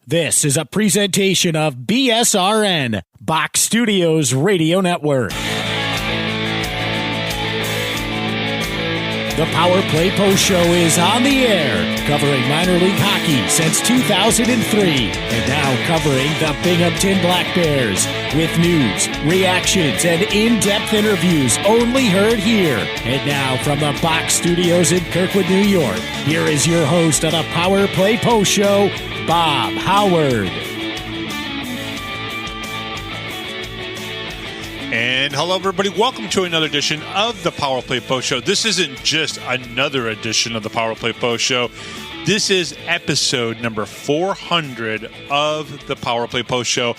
This is a presentation of BSRN, Box Studios Radio Network. The Power Play Post Show is on the air, covering minor league hockey since 2003, and now covering the Binghamton Black Bears with news, reactions, and in-depth interviews only heard here. And now from the Box Studios in Kirkwood, New York, here is your host of the Power Play Post Show, Bob Howard. And hello, everybody. Welcome to another edition of the Power Play Post Show. This isn't just another edition of the Power Play Post Show. This is episode number 400 of the Power Play Post Show.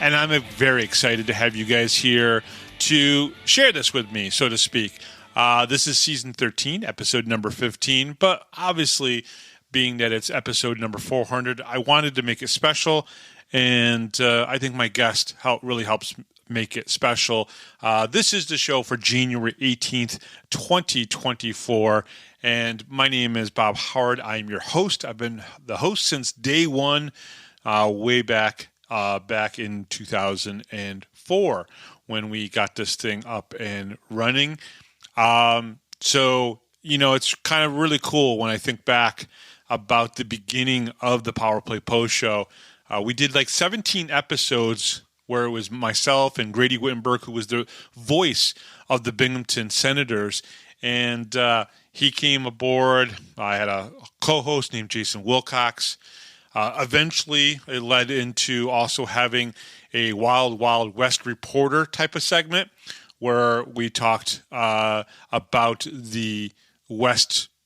And I'm very excited to have you guys here to share this with me, so to speak. This is season 13, episode number 15. But obviously, being that it's episode number 400, I wanted to make it special. And I think my guest really helps make it special. This is the show for January 18th, 2024. And my name is Bob Howard. I'm your host. I've been the host since day one, way back in 2004 when we got this thing up and running. So, it's kind of really cool when I think back about the beginning of the Power Play Post Show. We did like 17 episodes where it was myself and Grady Wittenberg, who was the voice of the Binghamton Senators. And he came aboard. I had a co-host named Jason Wilcox. Eventually, it led into also having a Wild Wild West reporter type of segment where we talked about the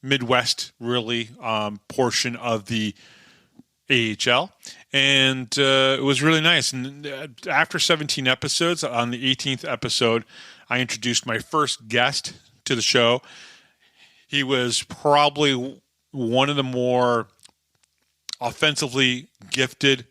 Midwest, really, portion of the AHL. And it was really nice. And after 17 episodes, on the 18th episode, I introduced my first guest to the show. He was probably one of the more offensively gifted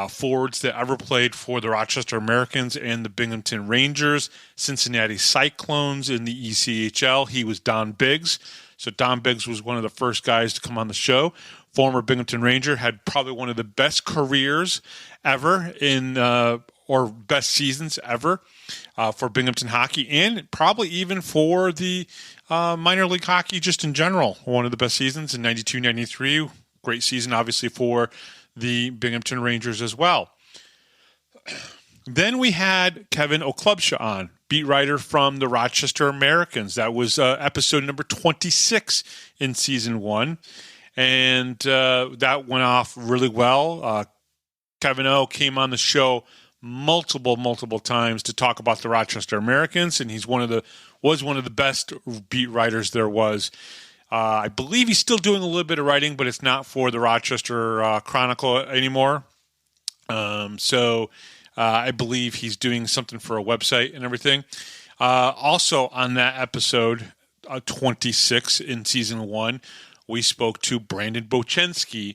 forwards that ever played for the Rochester Americans and the Binghamton Rangers, Cincinnati Cyclones in the ECHL. He was Don Biggs. So Don Biggs was one of the first guys to come on the show. Former Binghamton Ranger, had probably one of the best careers ever or best seasons ever for Binghamton hockey, and probably even for the minor league hockey just in general. One of the best seasons in 92-93. Great season, obviously, for the Binghamton Rangers as well. Then we had Kevin O'Klubsha on, beat writer from the Rochester Americans. That was episode number 26 in season 1. And that went off really well. Kevin O came on the show multiple times to talk about the Rochester Americans, and he's was one of the best beat writers there was. I believe he's still doing a little bit of writing, but it's not for the Rochester Chronicle anymore. So I believe he's doing something for a website and everything. Also on that episode 26 in season 1, we spoke to Brandon Bochenski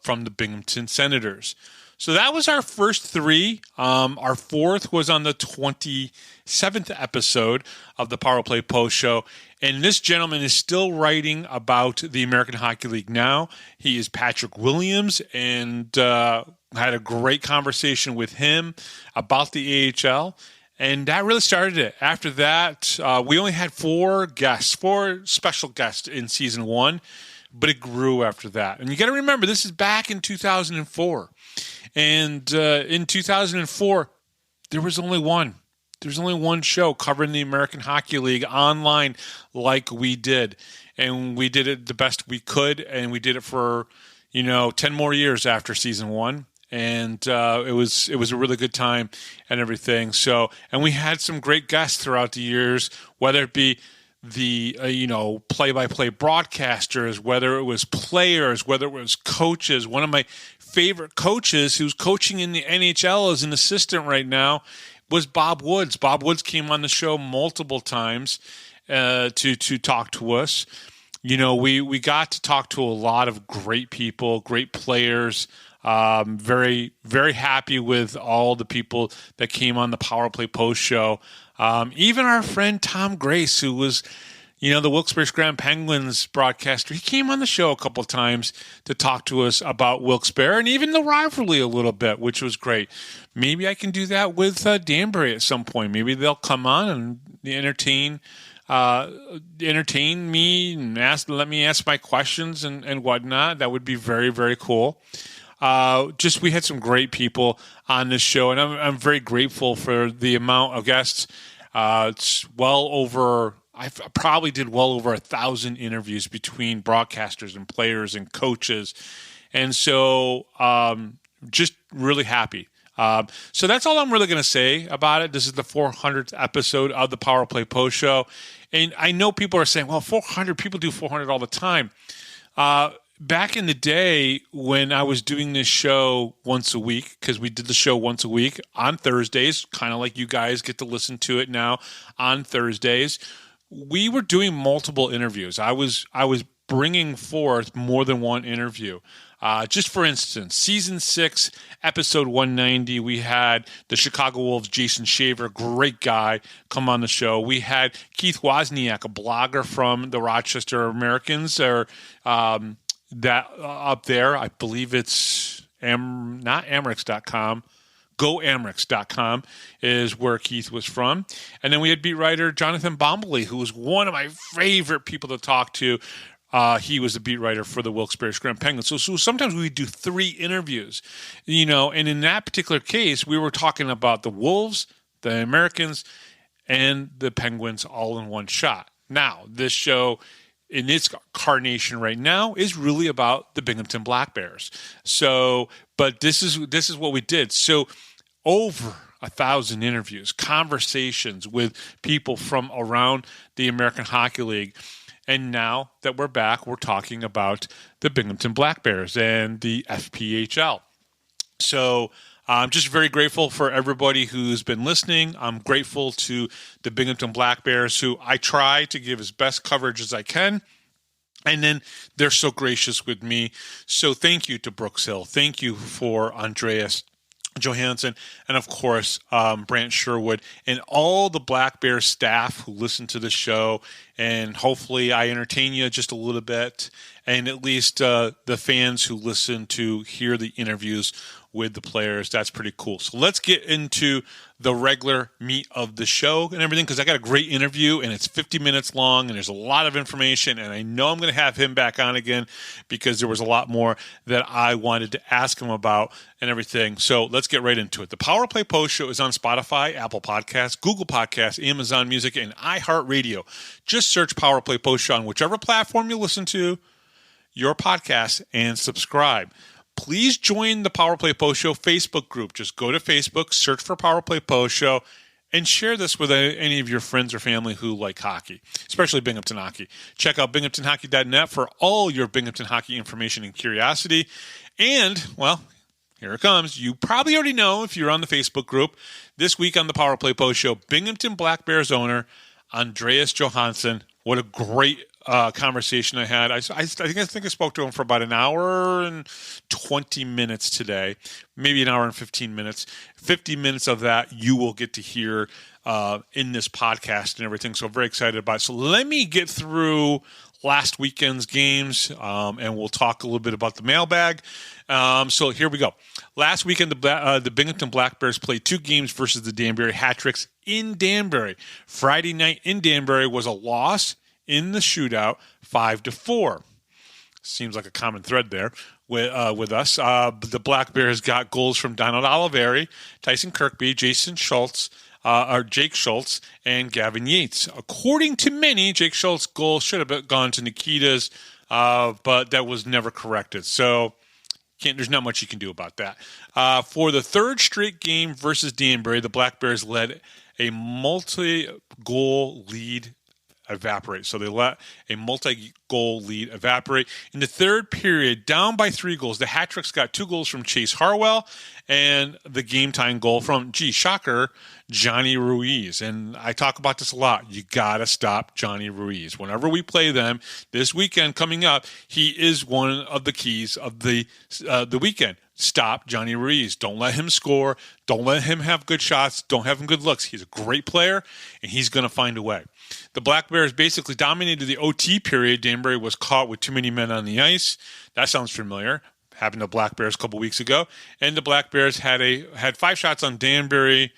from the Binghamton Senators. So that was our first 3. Our fourth was on the 27th episode of the Power Play Post Show. And this gentleman is still writing about the American Hockey League now. He is Patrick Williams, and had a great conversation with him about the AHL. And that really started it. After that, we only had 4 special guests in season 1, but it grew after that. And you got to remember, this is back in 2004. And in 2004, there was only one. There's only one show covering the American Hockey League online like we did. And we did it the best we could, and we did it for, 10 more years after season 1. And it was a really good time and everything. So, and we had some great guests throughout the years, whether it be the play-by-play broadcasters, whether it was players, whether it was coaches. One of my favorite coaches, who's coaching in the NHL as an assistant right now, was Bob Woods. Bob Woods came on the show multiple times to talk to us. We got to talk to a lot of great people, great players. Very, very happy with all the people that came on the Power Play Post Show. Even our friend Tom Grace, who was, The Wilkes-Barre Scranton Penguins broadcaster, he came on the show a couple of times to talk to us about Wilkes-Barre and even the rivalry a little bit, which was great. Maybe I can do that with Danbury at some point. Maybe they'll come on and entertain me and let me ask my questions and whatnot. That would be very, very cool. We had some great people on this show, and I'm very grateful for the amount of guests. It's I probably did well over 1,000 interviews between broadcasters and players and coaches. And so just really happy. So that's all I'm really going to say about it. This is the 400th episode of the Power Play Post Show. And I know people are saying, well, 400, people do 400 all the time. Back in the day when I was doing this show once a week, because we did the show once a week on Thursdays, kind of like you guys get to listen to it now on Thursdays, we were doing multiple interviews. I was bringing forth more than one interview. Just for instance, Season 6, Episode 190, we had the Chicago Wolves' Jason Shaver, great guy, come on the show. We had Keith Wozniak, a blogger from the Rochester Americans, up there. I believe it's not Amrex.com. GoAmrex.com is where Keith was from. And then we had beat writer Jonathan Bombley, who was one of my favorite people to talk to. He was the beat writer for the Wilkes-Barre Scranton Penguins. So sometimes we would do 3 interviews, and in that particular case, we were talking about the Wolves, the Americans, and the Penguins all in one shot. Now, this show in its incarnation right now is really about the Binghamton Black Bears. But this is what we did. So over 1,000 interviews, conversations with people from around the American Hockey League. And now that we're back, we're talking about the Binghamton Black Bears and the FPHL. So I'm just very grateful for everybody who's been listening. I'm grateful to the Binghamton Black Bears, who I try to give as best coverage as I can. And then they're so gracious with me. So thank you to Brooks Hill. Thank you for Andreas Johansson, and of course, Brant Sherwood, and all the Black Bear staff who listen to the show. And hopefully I entertain you just a little bit, and at least the fans who listen to hear the interviews with the players. That's pretty cool. So let's get into the regular meat of the show and everything, because I got a great interview, and it's 50 minutes long, and there's a lot of information, and I know I'm going to have him back on again because there was a lot more that I wanted to ask him about and everything. So let's get right into it. The Power Play Post Show is on Spotify, Apple Podcasts, Google Podcasts, Amazon Music, and iHeartRadio. Just search Power Play Post Show on whichever platform you listen to your podcast and subscribe. Please join the Power Play Post Show Facebook group. Just go to Facebook, search for Power Play Post Show, and share this with any of your friends or family who like hockey, especially Binghamton Hockey. Check out binghamtonhockey.net for all your Binghamton Hockey information and curiosity. And, well, here it comes. You probably already know if you're on the Facebook group. This week on the Power Play Post Show, Binghamton Black Bears owner Andreas Johansson. What a great conversation I had. I think I spoke to him for about an hour and 20 minutes today, maybe an hour and 15 minutes. 50 minutes of that you will get to hear in this podcast and everything. So I'm very excited about it. So let me get through last weekend's games, and we'll talk a little bit about the mailbag. So here we go. Last weekend, the Binghamton Black Bears played 2 games versus the Danbury Hat in Danbury. Friday night in Danbury was a loss in the shootout, 5-4. Seems like a common thread there with us. The Black Bears got goals from Donald Oliveri, Tyson Kirkby, Jake Schultz, and Gavin Yates. According to many, Jake Schultz's goal should have gone to Nikita's, but that was never corrected. So there's not much you can do about that. For the 3rd straight game versus Danbury, the Black Bears led a multi-goal lead evaporate. So they let a multi-goal lead evaporate. In the 3rd period, down by 3 goals, the Hat-Tricks got 2 goals from Chase Harwell and the game-time goal from, shocker, Johnny Ruiz. And I talk about this a lot. You got to stop Johnny Ruiz. Whenever we play them this weekend coming up, he is one of the keys of the weekend. stop Johnny Ruiz. Don't let him score. Don't let him have good shots. Don't have him good looks. He's a great player, and he's going to find a way. The Black Bears basically dominated the OT period. Danbury was caught with too many men on the ice. That sounds familiar. Happened to Black Bears a couple weeks ago. And the Black Bears had 5 shots on Danbury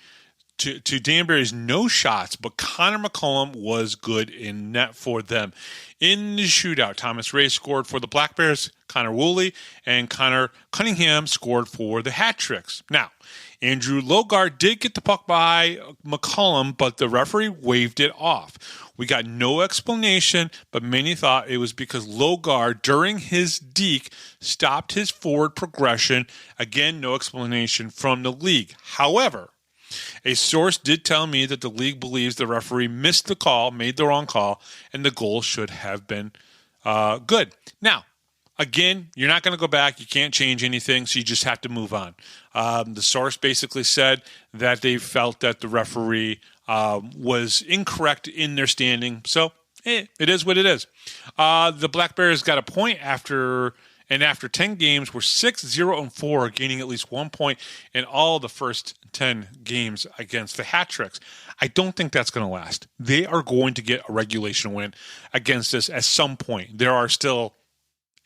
to Danbury's no shots, but Connor McCollum was good in net for them. In the shootout, Thomas Ray scored for the Black Bears, Connor Woolley, and Connor Cunningham scored for the Hat Tricks. Now, Andrew Logard did get the puck by McCollum, but the referee waved it off. We got no explanation, but many thought it was because Logard, during his deke, stopped his forward progression. Again, no explanation from the league. However, a source did tell me that the league believes the referee missed the call, made the wrong call, and the goal should have been good. Now, again, you're not going to go back. You can't change anything, so you just have to move on. The source basically said that they felt that the referee was incorrect in their standing. So, it is what it is. The Black Bears got a point after 10 games, we're 6-0-4, gaining at least 1 point in all the first 10 games against the Hat Tricks. I don't think that's going to last. They are going to get a regulation win against us at some point. There are still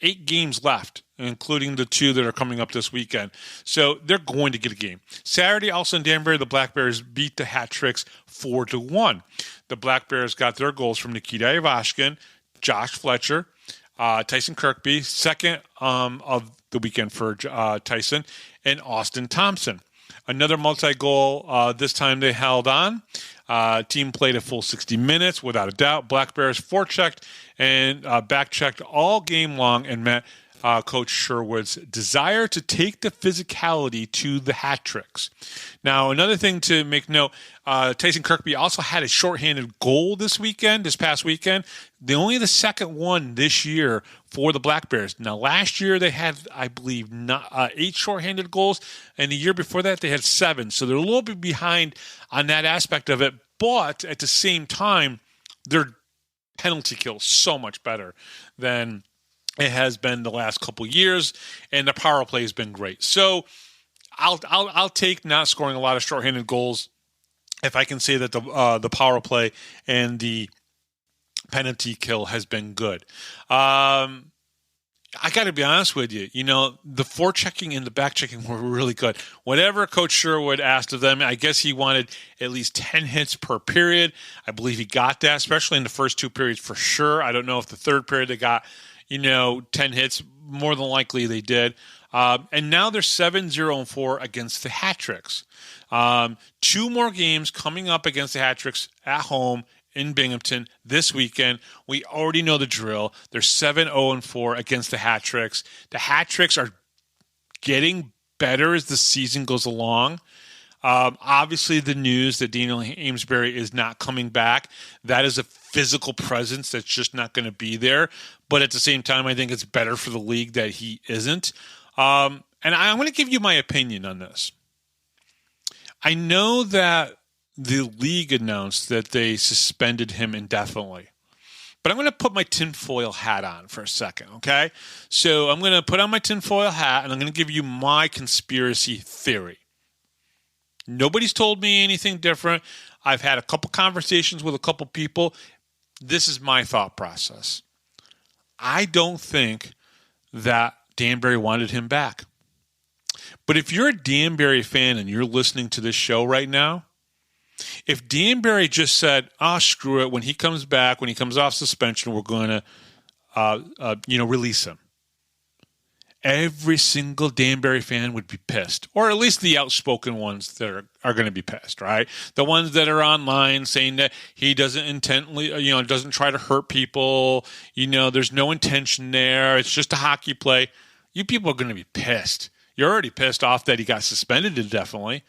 8 games left, including the 2 that are coming up this weekend. So they're going to get a game. Saturday, also in Danbury, the Black Bears beat the Hat Tricks 4-1. The Black Bears got their goals from Nikita Ivashkin, Josh Fletcher, Tyson Kirkby, second of the weekend for Tyson, and Austin Thompson. Another multi-goal. This time they held on. Team played a full 60 minutes, without a doubt. Black Bears forechecked and backchecked all game long and met Coach Sherwood's desire to take the physicality to the Hat Tricks. Now, another thing to make note, Tyson Kirkby also had a shorthanded goal this past weekend. Only the second one this year for the Black Bears. Now, last year they had, I believe, 8 shorthanded goals, and the year before that they had 7. So they're a little bit behind on that aspect of it, but at the same time, their penalty kill is so much better than it has been the last couple years, and the power play has been great. So I'll take not scoring a lot of shorthanded goals if I can say that the power play and the penalty kill has been good. I got to be honest with you. The forechecking and the backchecking were really good. Whatever Coach Sherwood asked of them, I guess he wanted at least 10 hits per period. I believe he got that, especially in the first 2 periods for sure. I don't know if the third period they got 10 hits. More than likely they did. And now they're 7-0-4 against the Hat Tricks. 2 more games coming up against the Hat Tricks at home in Binghamton this weekend. We already know the drill. They're 7-0-4 against the Hat Tricks. The Hat Tricks are getting better as the season goes along. Obviously, the news that Daniel Amesbury is not coming back, that is a physical presence that's just not going to be there. But at the same time, I think it's better for the league that he isn't. And I'm going to give you my opinion on this. I know that the league announced that they suspended him indefinitely. But I'm going to put my tinfoil hat on for a second, okay? So I'm going to put on my tinfoil hat, and I'm going to give you my conspiracy theory. Nobody's told me anything different. I've had a couple conversations with a couple people. This is my thought process. I don't think that Danbury wanted him back. But if you're a Danbury fan and you're listening to this show right now, if Danbury just said, screw it, when he comes back, when he comes off suspension, we're going to release him, every single Danbury fan would be pissed, or at least the outspoken ones that are going to be pissed, right? The ones that are online saying that he doesn't intently, doesn't try to hurt people, there's no intention there, it's just a hockey play. You people are going to be pissed. You're already pissed off that he got suspended indefinitely,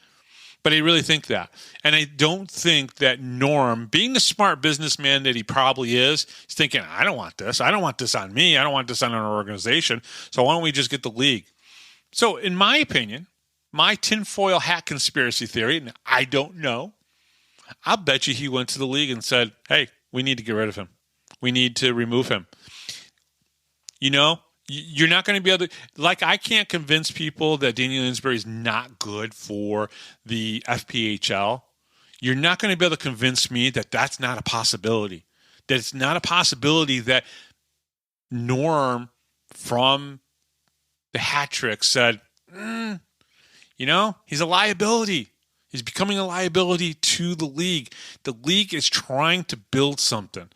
but I really think that. And I don't think that Norm, being the smart businessman that he probably is thinking, I don't want this. I don't want this on me. I don't want this on our organization. So why don't we just get the league? So in my opinion, my tinfoil hat conspiracy theory, and I don't know, I'll bet you he went to the league and said, hey, we need to get rid of him. We need to remove him. You're not going to be able to, like, I can't convince people that Daniel Amesbury is not good for the FPHL. You're not going to be able to convince me that that's not a possibility. That it's not a possibility that Norm from the hat trick said, he's a liability. He's becoming a liability to the league. The league is trying to build something.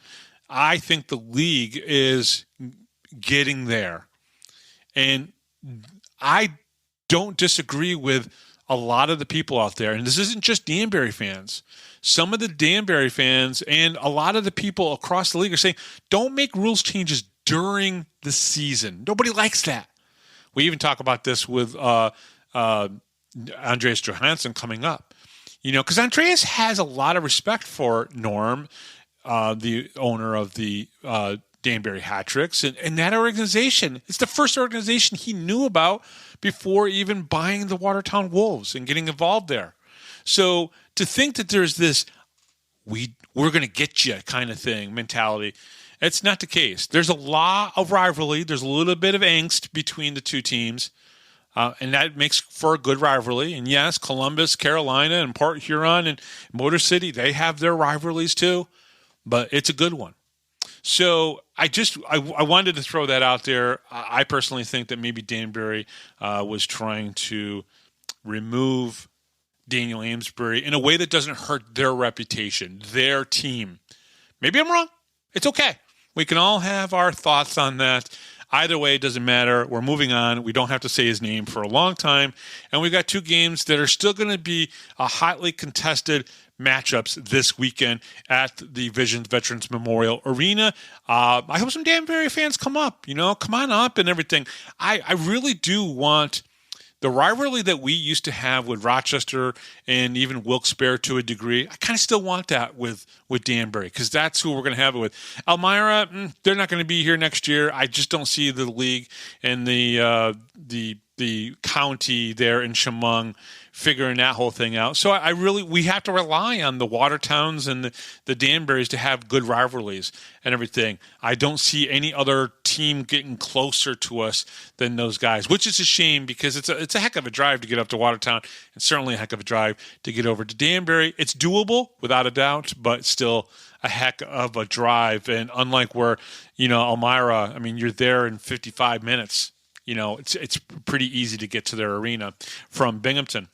I think the league is getting there. And I don't disagree with a lot of the people out there. And this isn't just Danbury fans. Some of the Danbury fans and a lot of the people across the league are saying, don't make rules changes during the season. Nobody likes that. We even talk about this with Andreas Johansson coming up. Because Andreas has a lot of respect for Norm, the owner of the Danbury Hat Tricks, and that organization. It's the first organization he knew about before even buying the Watertown Wolves and getting involved there. So to think that there's this we're going to get you kind of thing mentality, it's not the case. There's a lot of rivalry. There's a little bit of angst between the two teams, and that makes for a good rivalry. And yes, Columbus, Carolina, and Port Huron and Motor City, they have their rivalries too, but it's a good one. So I wanted to throw that out there. I personally think that maybe Danbury was trying to remove Daniel Amesbury in a way that doesn't hurt their reputation, their team. Maybe I'm wrong. It's okay. We can all have our thoughts on that. Either way, it doesn't matter. We're moving on. We don't have to say his name for a long time. And we've got two games that are still going to be a hotly contested matchups this weekend at the Visions Veterans Memorial Arena. I hope some Danbury fans come up, come on up and everything. I really do want the rivalry that we used to have with Rochester and even Wilkes-Barre to a degree. I kind of still want that with Danbury because that's who we're going to have it with. Elmira, they're not going to be here next year. I just don't see the league and the county there in Chemung figuring that whole thing out. So we have to rely on the Watertowns and the Danburys to have good rivalries and everything. I don't see any other team getting closer to us than those guys, which is a shame because it's a heck of a drive to get up to Watertown and certainly a heck of a drive to get over to Danbury. It's doable without a doubt, but still a heck of a drive. And unlike where, Elmira, you're there in 55 minutes. It's pretty easy to get to their arena from Binghamton.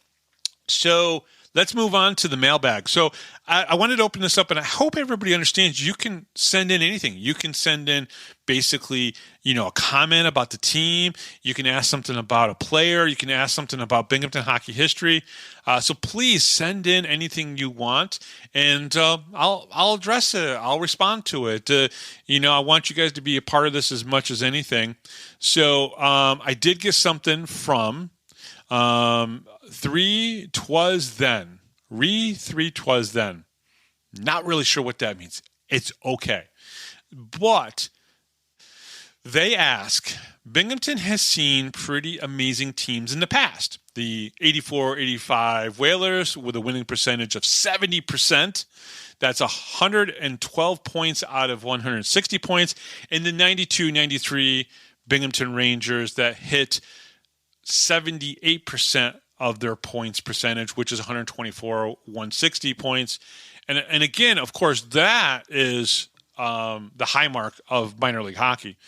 So let's move on to the mailbag. So I wanted to open this up, and I hope everybody understands you can send in anything. You can send in basically, a comment about the team. You can ask something about a player. You can ask something about Binghamton hockey history. So please send in anything you want, and I'll address it. I'll respond to it. I want you guys to be a part of this as much as anything. So I did get something from 3 'twas then. 3 'twas then. Not really sure what that means. It's okay. But they ask, Binghamton has seen pretty amazing teams in the past. The 84-85 Whalers with a winning percentage of 70%. That's 112 points out of 160 points. And the 92-93 Binghamton Rangers that hit 78% of their points percentage, which is 124-160 points. And again, of course, that is the high mark of minor league hockey.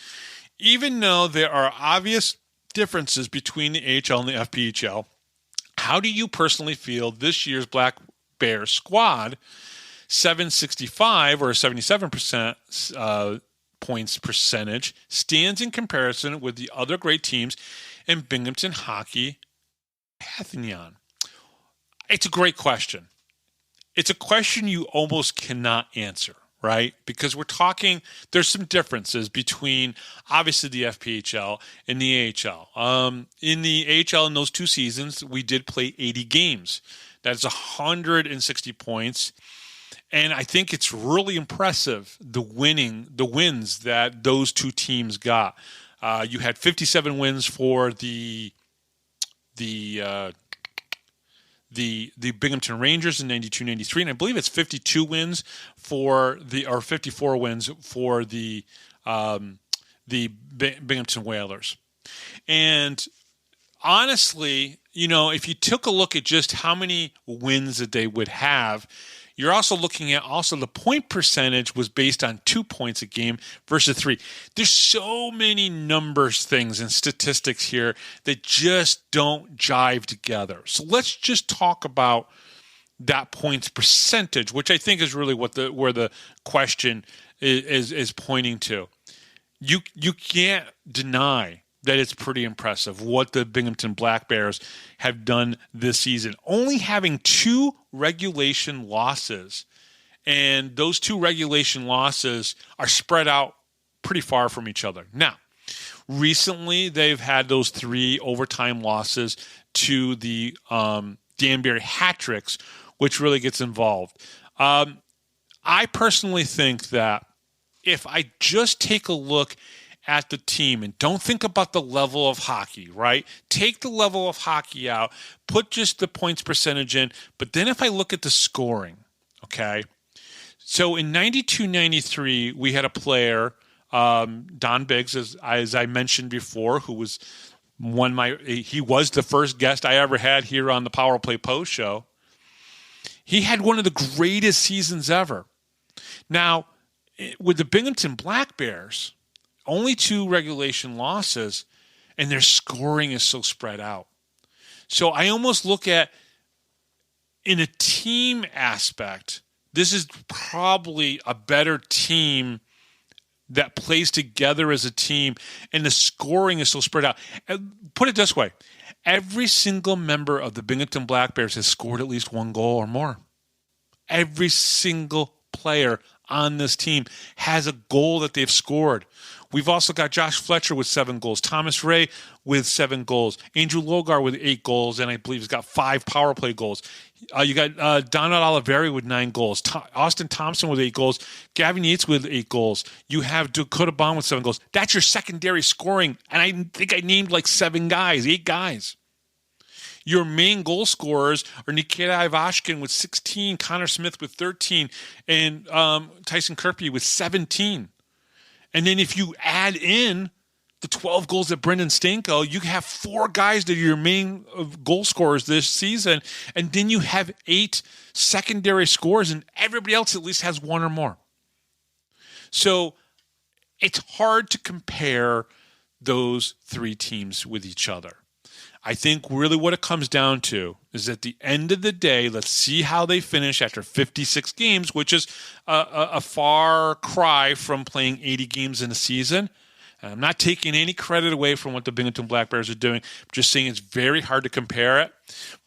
Even though there are obvious differences between the AHL and the FPHL, how do you personally feel this year's Black Bear squad, 765 or 77% points percentage, stands in comparison with the other great teams in Binghamton hockey pantheon? It's a great question. It's a question you almost cannot answer, right? Because we're talking, there's some differences between obviously the FPHL and the AHL. In the AHL in those 2 seasons, we did play 80 games. That's 160 points. And I think it's really impressive, the wins that those 2 teams got. You had 57 wins for the Binghamton Rangers in 92-93, and I believe it's 52 wins or 54 wins for the the Binghamton Whalers. And honestly, if you took a look at just how many wins that they would have, you're also looking at the point percentage was based on 2 points a game versus 3. There's so many numbers, things, and statistics here that just don't jive together. So let's just talk about that points percentage, which I think is really where the question is pointing to. You can't deny that it's pretty impressive what the Binghamton Black Bears have done this season. Only having 2 regulation losses, and those 2 regulation losses are spread out pretty far from each other. Now, recently they've had those 3 overtime losses to the Danbury Hat, which really gets involved. I personally think that if I just take a look at the team and don't think about the level of hockey, right? Take the level of hockey out, put just the points percentage in, but then if I look at the scoring, okay? So in 92-93, we had a player, Don Biggs, as I mentioned before, who was he was the first guest I ever had here on the Power Play Post Show. He had one of the greatest seasons ever. Now, with the Binghamton Black Bears, only 2 regulation losses, and their scoring is so spread out. So I almost look at, in a team aspect, this is probably a better team that plays together as a team, and the scoring is so spread out. Put it this way. Every single member of the Binghamton Black Bears has scored at least 1 goal or more. Every single player on this team has a goal that they've scored. We've also got Josh Fletcher with 7 goals, Thomas Ray with 7 goals, Andrew Logar with 8 goals, and I believe he's got 5 power play goals. You got Donald Oliveri with 9 goals, Austin Thompson with 8 goals, Gavin Yates with 8 goals. You have Dakota Bond with 7 goals. That's your secondary scoring, and I think I named like 8 guys. Your main goal scorers are Nikita Ivashkin with 16, Connor Smith with 13, and Tyson Kirby with 17. And then if you add in the 12 goals of Brendan Stanko, you have 4 guys that are your main goal scorers this season. And then you have 8 secondary scorers, and everybody else at least has 1 or more. So it's hard to compare those 3 teams with each other. I think really what it comes down to is at the end of the day, let's see how they finish after 56 games, which is a far cry from playing 80 games in a season. And I'm not taking any credit away from what the Binghamton Black Bears are doing. I'm just saying it's very hard to compare it.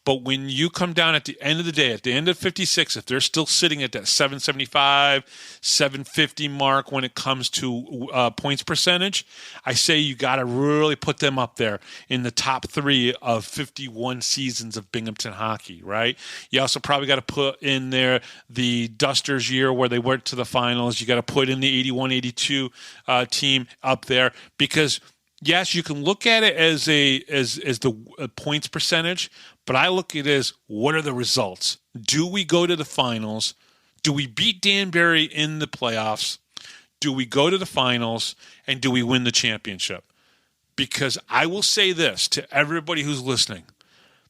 But when you come down at the end of the day, at the end of 56, if they're still sitting at that 775, 750 mark when it comes to points percentage, I say you got to really put them up there in the top 3 of 51 seasons of Binghamton hockey, right? You also probably got to put in there the Dusters year where they went to the finals. You got to put in the 81-82 team up there because, yes, you can look at it as the points percentage, but I look at it as what are the results? Do we go to the finals? Do we beat Danbury in the playoffs? Do we go to the finals? And do we win the championship? Because I will say this to everybody who's listening.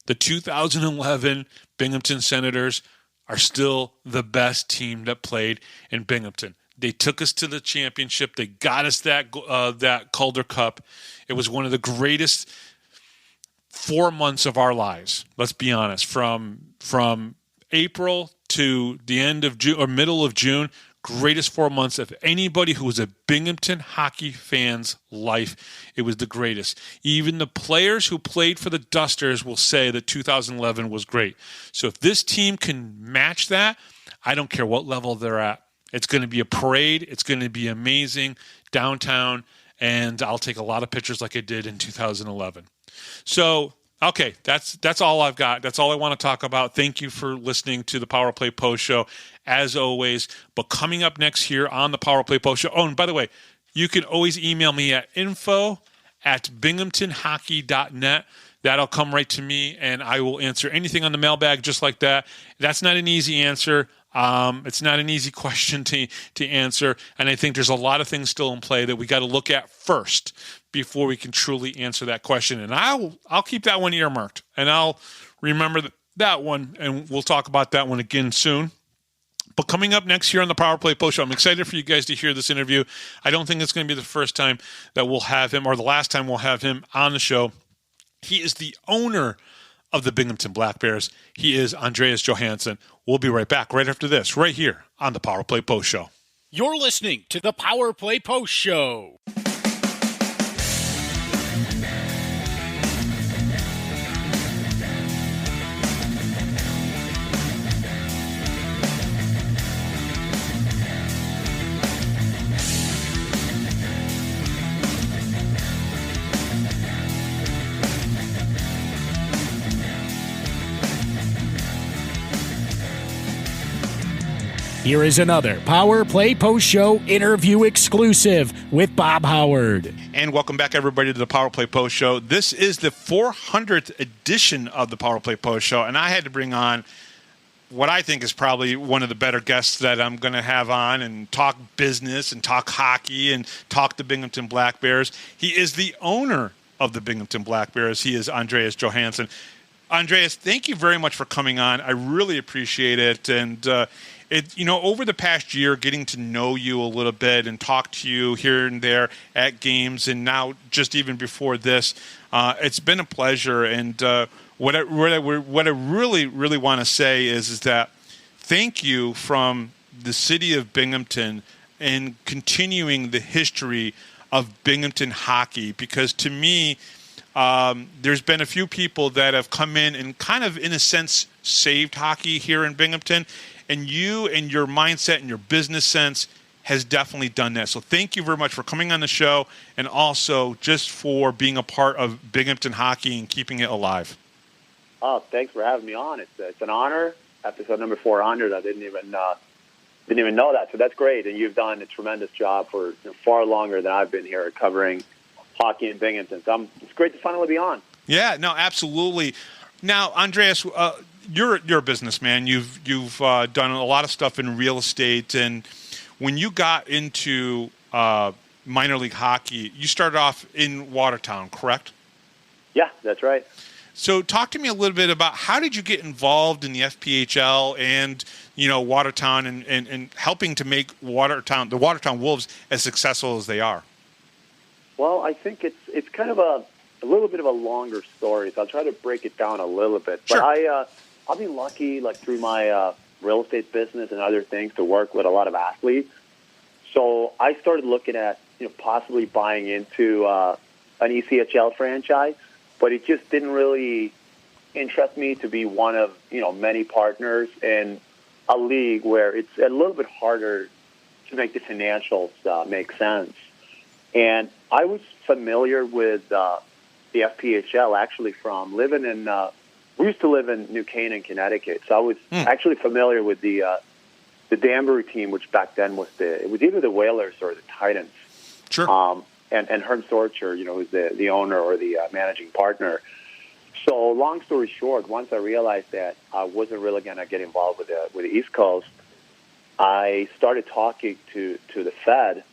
The 2011 Binghamton Senators are still the best team that played in Binghamton. They took us to the championship. They got us that Calder Cup. It was one of the greatest 4 months of our lives. Let's be honest. From April to the end of June or middle of June, greatest 4 months of anybody who was a Binghamton hockey fan's life. It was the greatest. Even the players who played for the Dusters will say that 2011 was great. So if this team can match that, I don't care what level they're at. It's going to be a parade. It's going to be amazing downtown, and I'll take a lot of pictures like I did in 2011. So, okay, that's all I've got. That's all I want to talk about. Thank you for listening to the Power Play Post Show, as always. But coming up next here on the Power Play Post Show, oh, and by the way, you can always email me at info@binghamtonhockey.net. That'll come right to me, and I will answer anything on the mailbag just like that. That's not an easy answer. It's not an easy question to answer, and I think there's a lot of things still in play that we got to look at first before we can truly answer that question. And I'll keep that one earmarked, and I'll remember that one, and we'll talk about that one again soon. But coming up next here on the Power Play Post Show, I'm excited for you guys to hear this interview. I don't think it's going to be the first time that we'll have him, or the last time we'll have him on the show. He is the owner of the Binghamton Black Bears. He is Andreas Johansson. We'll be right back right after this, right here on the Power Play Post Show. You're listening to the Power Play Post Show. Here is another Power Play Post Show interview exclusive with Bob Howard. And welcome back, everybody, to the Power Play Post Show. This is the 400th edition of the Power Play Post Show, and I had to bring on what I think is probably one of the better guests that I'm going to have on and talk business and talk hockey and talk the Binghamton Black Bears. He is the owner of the Binghamton Black Bears. He is Andreas Johansson. Andreas, thank you very much for coming on. I really appreciate it. And over the past year, getting to know you a little bit and talk to you here and there at games, and now just even before this, it's been a pleasure. And what I really, really want to say is that thank you from the city of Binghamton and continuing the history of Binghamton hockey, because to me, there's been a few people that have come in and kind of, in a sense, saved hockey here in Binghamton. And you and your mindset and your business sense has definitely done that. So thank you very much for coming on the show, and also just for being a part of Binghamton hockey and keeping it alive. Oh, thanks for having me on. It's an honor. Episode number 400. I didn't even know that. So that's great. And you've done a tremendous job for far longer than I've been here covering hockey in Binghamton. So it's great to finally be on. Yeah, no, absolutely. Now, Andreas, you're a businessman. You've done a lot of stuff in real estate, and when you got into minor league hockey, you started off in Watertown, correct? Yeah, that's right. So talk to me a little bit about how did you get involved in the FPHL and Watertown and helping to make the Watertown Wolves as successful as they are. Well, I think it's kind of a little bit of a longer story, so I'll try to break it down a little bit. Sure. But I've been lucky, like through my real estate business and other things, to work with a lot of athletes. So I started looking at possibly buying into an ECHL franchise, but it just didn't really interest me to be one of many partners in a league where it's a little bit harder to make the financials make sense. And I was familiar with the FPHL actually from living in. We used to live in New Canaan, Connecticut, so I was actually familiar with the Danbury team, which back then was either the Whalers or the Titans. Sure. And Herm Sorcher, who's the owner or the managing partner. So long story short, once I realized that I wasn't really going to get involved with the East Coast, I started talking to the Fed.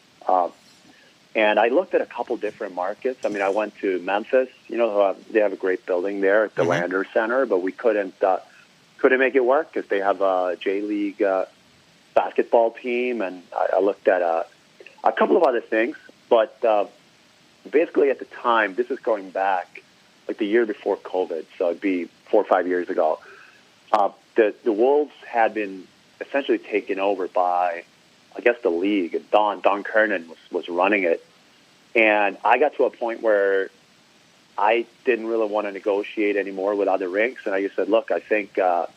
And I looked at a couple different markets. I mean, I went to Memphis. They have a great building there at the Landers Center, but we couldn't make it work because they have a J-League basketball team. And I looked at a couple of other things. But basically at the time, this is going back like the year before COVID, so it'd be 4 or 5 years ago. The Wolves had been essentially taken over by, I guess, the league. Don Kernan was running it. And I got to a point where I didn't really want to negotiate anymore with other rinks. And I just said, look, I think for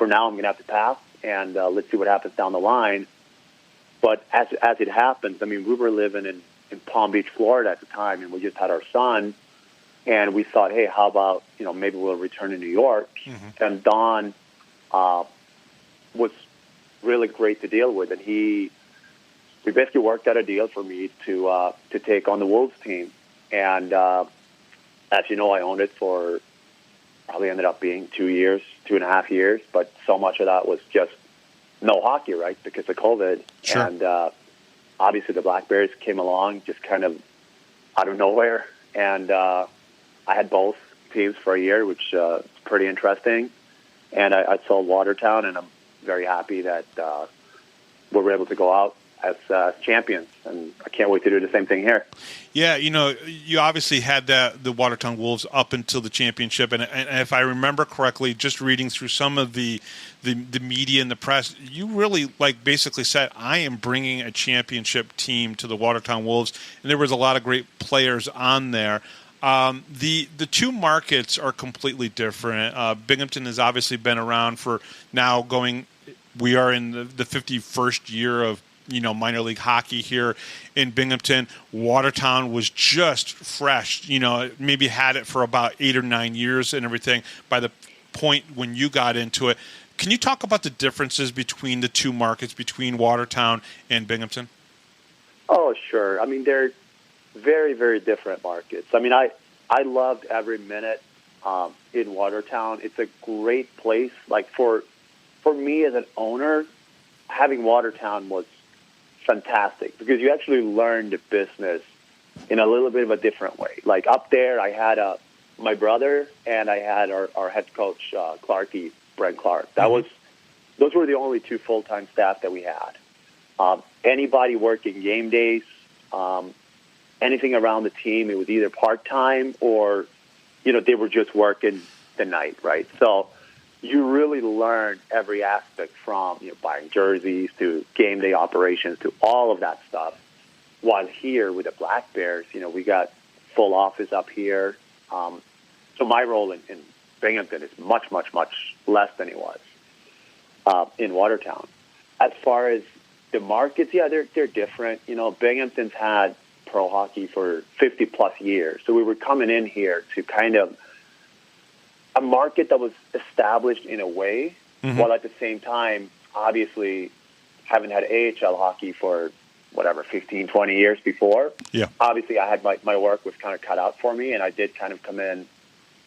now I'm going to have to pass, and let's see what happens down the line. But as it happens, I mean, we were living in Palm Beach, Florida at the time, and we just had our son. And we thought, hey, how about, maybe we'll return to New York. Mm-hmm. And Don was really great to deal with, and we basically worked out a deal for me to take on the Wolves team. And as you know, I owned it for probably ended up being 2.5 years, but so much of that was just no hockey, right, because of COVID. Sure. And obviously the Black Bears came along just kind of out of nowhere. And I had both teams for a year, which is pretty interesting. And I sold Watertown, and I'm very happy that we were able to go out as champions. And I can't wait to do the same thing here. Yeah, you obviously had the Watertown Wolves up until the championship, and if I remember correctly, just reading through some of the media and the press, you really basically said, I am bringing a championship team to the Watertown Wolves, and there was a lot of great players on there. The two markets are completely different. Binghamton has obviously been around for now we are in the 51st year of minor league hockey here in Binghamton. Watertown was just fresh, maybe had it for about 8 or 9 years and everything by the point when you got into it. Can you talk about the differences between the two markets, between Watertown and Binghamton? Oh, sure. I mean, they're very, very different markets. I mean, I loved every minute in Watertown. It's a great place. Like for me as an owner, having Watertown was fantastic because you actually learn the business in a little bit of a different way. Like up there, I had my brother and I had our head coach, Brent Clark. Those were the only two full-time staff that we had. Anybody working game days, anything around the team, it was either part-time or, they were just working the night, right? So you really learn every aspect from buying jerseys to game day operations to all of that stuff. While here with the Black Bears, we got full office up here. So my role in Binghamton is much, much, much less than it was in Watertown. As far as the markets, yeah, they're different. Binghamton's had pro hockey for 50 plus years, so we were coming in here to kind of a market that was established in a way, while at the same time, obviously, haven't had AHL hockey for, 15, 20 years before. Yeah. Obviously, I had my work was kind of cut out for me, and I did kind of come in.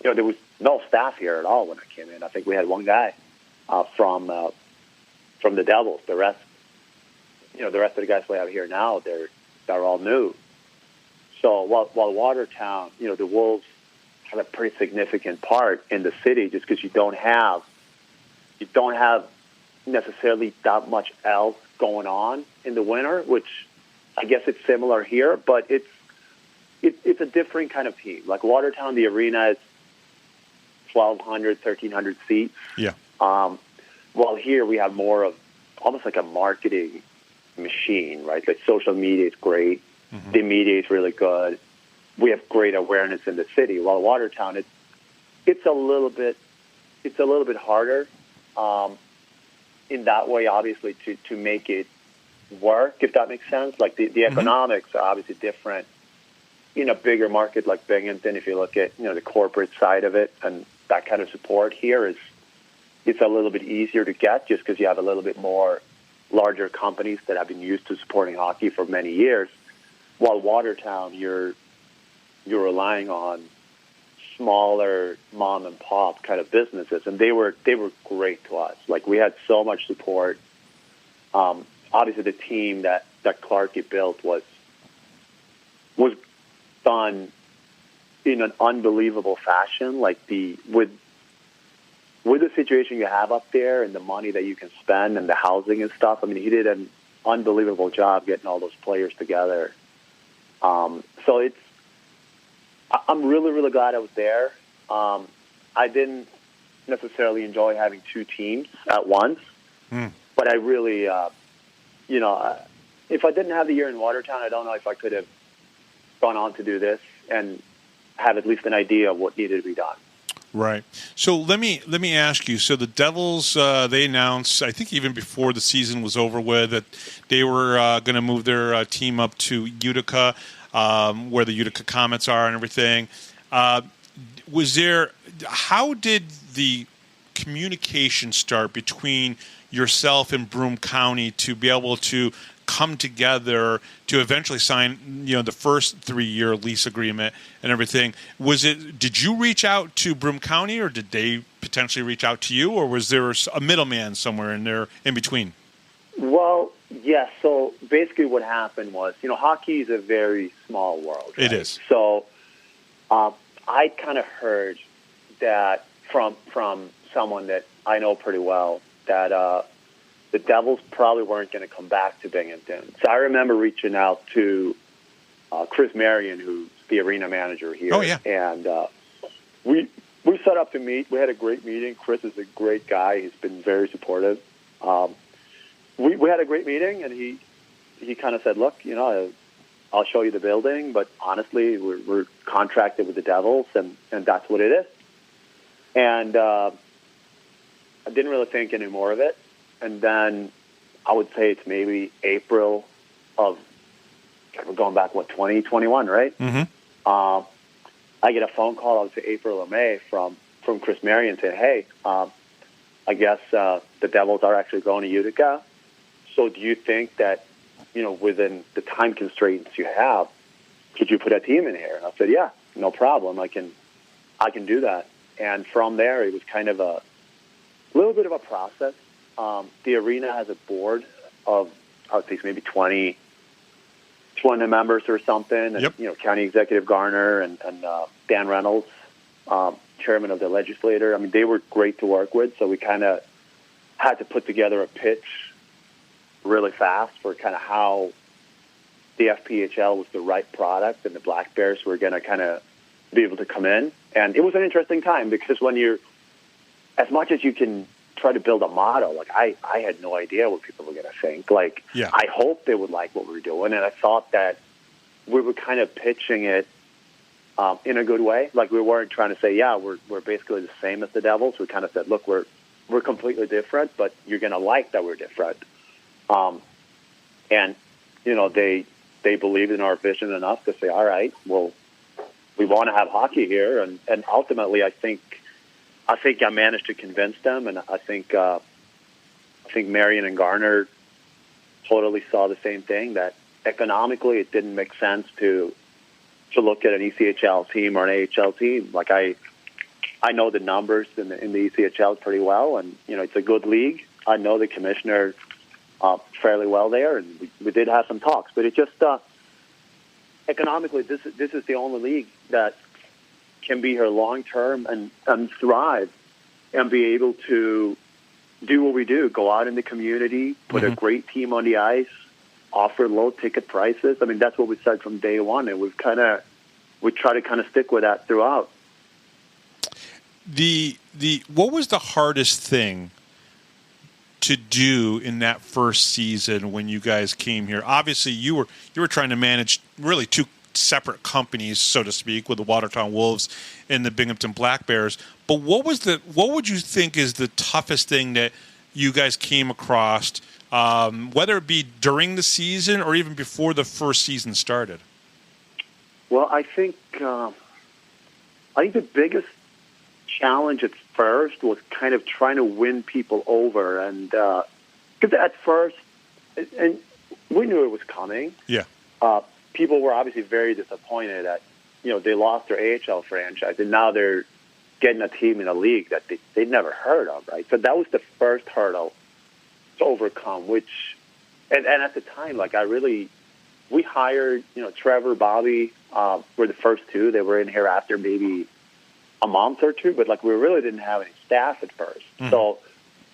There was no staff here at all when I came in. I think we had one guy from the Devils. The rest of the guys we have here now, they're all new. So while Watertown, the Wolves have a pretty significant part in the city just because you don't have necessarily that much else going on in the winter, which I guess it's similar here, but it's a different kind of team. Like Watertown, the arena is 1,200, 1,300 seats. Yeah. While here we have more of almost like a marketing machine, right? Like social media is great. Mm-hmm. The media is really good. We have great awareness in the city. While Watertown, it's a little bit harder in that way, obviously, to make it work, if that makes sense. Like the economics are obviously different in a bigger market like Binghamton. If you look at the corporate side of it, and that kind of support here it's a little bit easier to get just because you have a little bit more larger companies that have been used to supporting hockey for many years. While Watertown, you're relying on smaller mom and pop kind of businesses, and they were great to us. Like we had so much support. Obviously, the team that Clarkie built was done in an unbelievable fashion. Like with the situation you have up there and the money that you can spend and the housing and stuff. I mean, he did an unbelievable job getting all those players together. So I'm really, really glad I was there. I didn't necessarily enjoy having two teams at once, but I really, if I didn't have the year in Watertown, I don't know if I could have gone on to do this and have at least an idea of what needed to be done. Right. So let me ask you. So the Devils, they announced, I think even before the season was over with, that they were going to move their team up to Utica, where the Utica Comets are and everything. How did the communication start between yourself and Broome County to be able to come together to eventually sign, the first 3-year lease agreement and everything? Did you reach out to Broome County, or did they potentially reach out to you, or was there a middleman somewhere in there in between? Well, yeah. So basically, what happened was, hockey is a very small world. Right? It is. So I kind of heard that from someone that I know pretty well that the Devils probably weren't going to come back to Binghamton. So I remember reaching out to Chris Marion, who's the arena manager here. Oh, yeah. And we set up to meet. We had a great meeting. Chris is a great guy. He's been very supportive. We had a great meeting, and he kind of said, look, I'll show you the building, but honestly, we're contracted with the Devils, and that's what it is. And I didn't really think any more of it. And then I would say it's maybe April of, we're going back, 2021, right? Mm-hmm. I get a phone call, I would say April or May, from Chris Marion saying, hey, I guess the Devils are actually going to Utica. So do you think that, within the time constraints you have, could you put a team in here? And I said, yeah, no problem. I can do that. And from there, it was kind of a little bit of a process. The arena has a board of, I would say, maybe 20 members or something. And, Yep. County Executive Garner and Dan Reynolds, chairman of the legislature. I mean, they were great to work with. So we kind of had to put together a pitch really fast for kind of how the FPHL was the right product and the Black Bears were going to kind of be able to come in. And it was an interesting time because when you're, as much as you can try to build a model, like I had no idea what people were going to think. Like, Yeah. I hoped they would like what we were doing. And I thought that we were kind of pitching it in a good way. Like, we weren't trying to say, yeah, we're basically the same as the Devils. We kind of said, look, we're completely different, but you're going to like that we're different. And, they believed in our vision enough to say, all right, well, we want to have hockey here. And ultimately, I think I managed to convince them. And I think Marion and Garner totally saw the same thing, that economically it didn't make sense to look at an ECHL team or an AHL team. Like, I know the numbers in the ECHL pretty well, and, it's a good league. I know the commissioner fairly well there, and we did have some talks. But it just economically, this is the only league that can be here long term and thrive and be able to do what we do: go out in the community, put Mm-hmm. a great team on the ice, offer low ticket prices. I mean, that's what we said from day one, and we try to kind of stick with that throughout. What was the hardest thing to do in that first season when you guys came here? Obviously, you were trying to manage really two separate companies, so to speak, with the Watertown Wolves and the Binghamton Black Bears. But what would you think is the toughest thing that you guys came across, whether it be during the season or even before the first season started? Well, I think the biggest challenge at first was kind of trying to win people over, and because at first, and we knew it was coming. Yeah. People were obviously very disappointed that they lost their AHL franchise, and now they're getting a team in a league that they'd never heard of, right? So that was the first hurdle to overcome. Which, and at the time, like, we hired Trevor, Bobby were the first two. They were in here after maybe a month or two, but like, we really didn't have any staff at first. Mm-hmm. So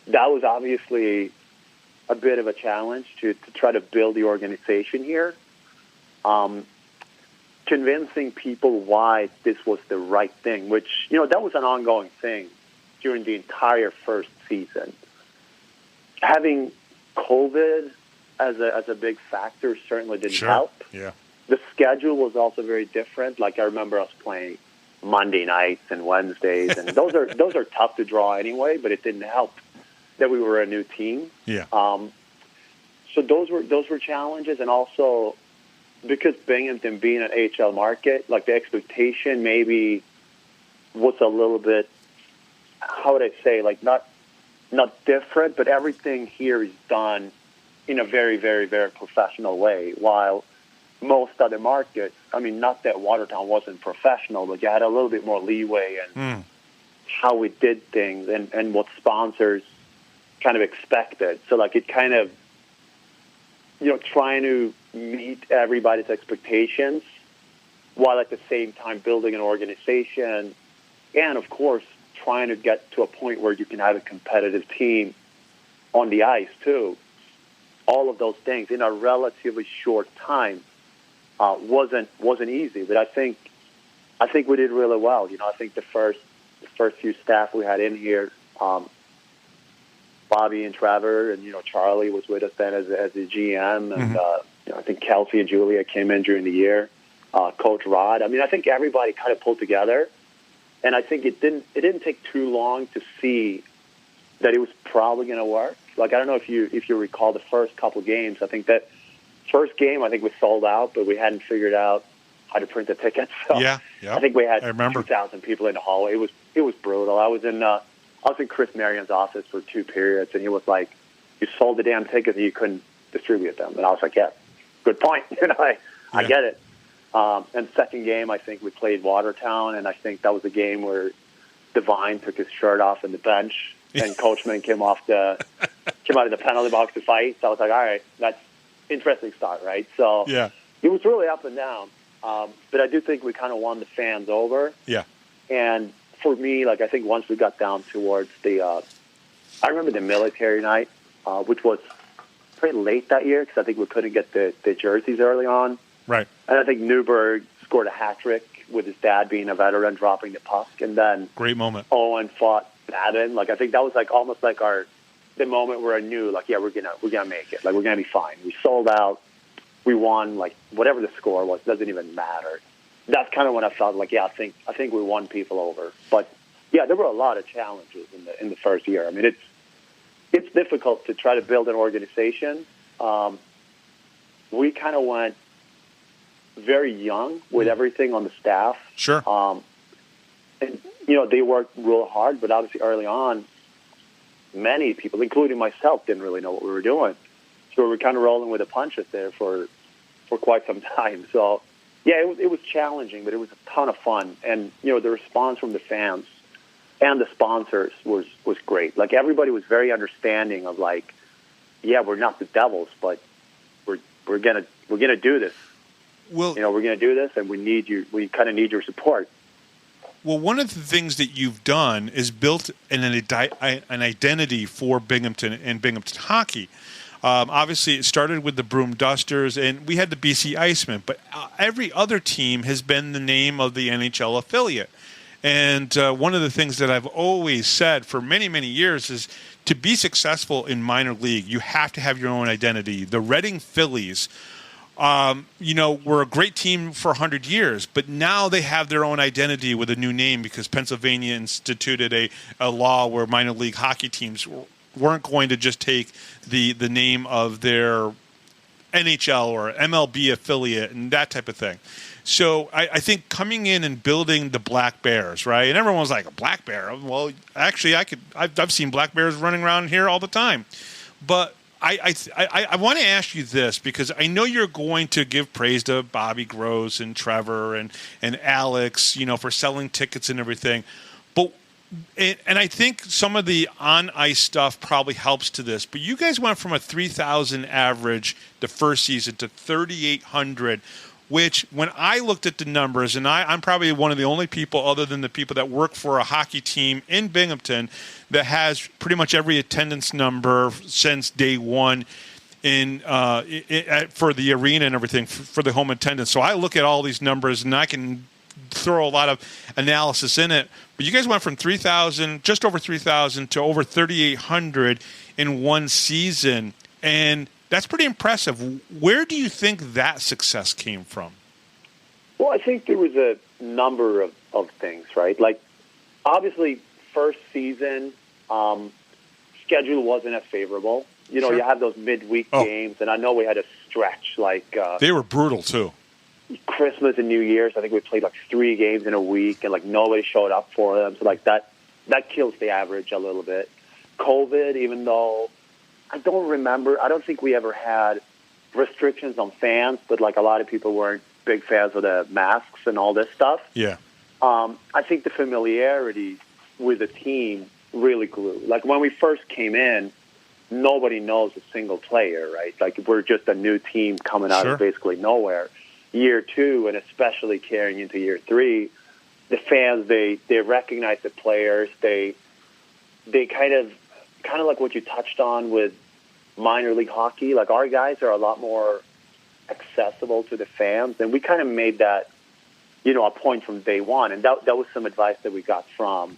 that was obviously a bit of a challenge to try to build the organization here. Convincing people why this was the right thing, which, that was an ongoing thing during the entire first season. Having COVID as a big factor certainly didn't help. Yeah. The schedule was also very different. Like, I remember us playing Monday nights and Wednesdays, and those are tough to draw anyway, but it didn't help that we were a new team. Yeah. So those were challenges, and also because Binghamton being an AHL market, like, the expectation maybe was a little bit, how would I say, like, not different, but everything here is done in a very, very, very professional way, while most other markets, I mean, not that Watertown wasn't professional, but you had a little bit more leeway in how we did things and what sponsors kind of expected. So, like, it kind of trying to meet everybody's expectations while at the same time building an organization and, of course, trying to get to a point where you can have a competitive team on the ice, too. All of those things in a relatively short time wasn't easy, but I think we did really well. I think the first few staff we had in here, Bobby and Trevor, and Charlie was with us then as the GM, and I think Kelsey and Julia came in during the year. Coach Rod. I mean, I think everybody kind of pulled together, and I think it didn't take too long to see that it was probably going to work. Like, I don't know if you recall the first couple games. I think that first game, I think we sold out, but we hadn't figured out how to print the tickets. So yeah. I think we had 2,000 people in the hallway. It was brutal. I was in Chris Marion's office for 2 periods, and he was like, "You sold the damn tickets and you couldn't distribute them." And I was like, "Yeah, good point." I get it. And second game, I think we played Watertown, and I think that was a game where Devine took his shirt off in the bench, and Coachman came out of the penalty box to fight. So I was like, all right, that's interesting start, right? So it was really up and down. But I do think we kind of won the fans over. Yeah. And for me, like, I think once we got down towards I remember the military night, which was pretty late that year because I think we couldn't get the jerseys early on. Right. And I think Newberg scored a hat trick with his dad being a veteran, dropping the puck, and then great moment. Owen fought Madden. Like, I think that was like almost like the moment where I knew, like, yeah, we're gonna make it. Like, we're gonna be fine. We sold out. We won. Like, whatever the score was, doesn't even matter. That's kind of when I felt like, yeah, I think we won people over. But yeah, there were a lot of challenges in the first year. I mean, it's difficult to try to build an organization. We kind of went very young with everything on the staff. Sure. And, they worked real hard, but obviously early on, many people, including myself, didn't really know what we were doing. So we were kind of rolling with the punches there for quite some time. So, yeah, it was challenging, but it was a ton of fun. And, the response from the fans and the sponsors was great. Like, everybody was very understanding of, like, yeah, we're not the Devils, but we're gonna do this. Well, we're going to do this, and we kind of need your support. Well, one of the things that you've done is built an identity for Binghamton and Binghamton hockey. Obviously, it started with the Broom Dusters, and we had the BC Icemen, but every other team has been the name of the NHL affiliate. And one of the things that I've always said for many, many years is to be successful in minor league, you have to have your own identity. The Reading Phillies were a great team for 100 years, but now they have their own identity with a new name because Pennsylvania instituted a law where minor league hockey teams weren't going to just take the name of their NHL or MLB affiliate and that type of thing. So I think coming in and building the Black Bears, right? And everyone was like, a Black Bear? Well, actually, I've seen Black Bears running around here all the time. But I want to ask you this because I know you're going to give praise to Bobby Gross and Trevor and Alex, for selling tickets and everything. And I think some of the on-ice stuff probably helps to this. But you guys went from a 3,000 average the first season to 3,800, which when I looked at the numbers, and I'm probably one of the only people other than the people that work for a hockey team in Binghamton that has pretty much every attendance number since day one for the arena and everything, for the home attendance. So I look at all these numbers, and I can throw a lot of analysis in it. But you guys went from 3,000, just over 3,000, to over 3,800 in one season. And that's pretty impressive. Where do you think that success came from? Well, I think there was a number of things, right? Like, obviously, first season, schedule wasn't as favorable. Sure. You have those midweek games, and I know we had a stretch. Like they were brutal, too. Christmas and New Year's, I think we played like 3 games in a week, and like nobody showed up for them. So like that kills the average a little bit. COVID, even though I don't think we ever had restrictions on fans, but like a lot of people weren't big fans of the masks and all this stuff. Yeah. I think the familiarity with the team really grew. Like when we first came in, nobody knows a single player, right? Like we're just a new team coming out of basically nowhere. Year 2, and especially carrying into year 3, the fans, they recognize the players. They kind of like what you touched on with minor league hockey. Like our guys are a lot more accessible to the fans, and we kind of made that, a point from day one. And that was some advice that we got from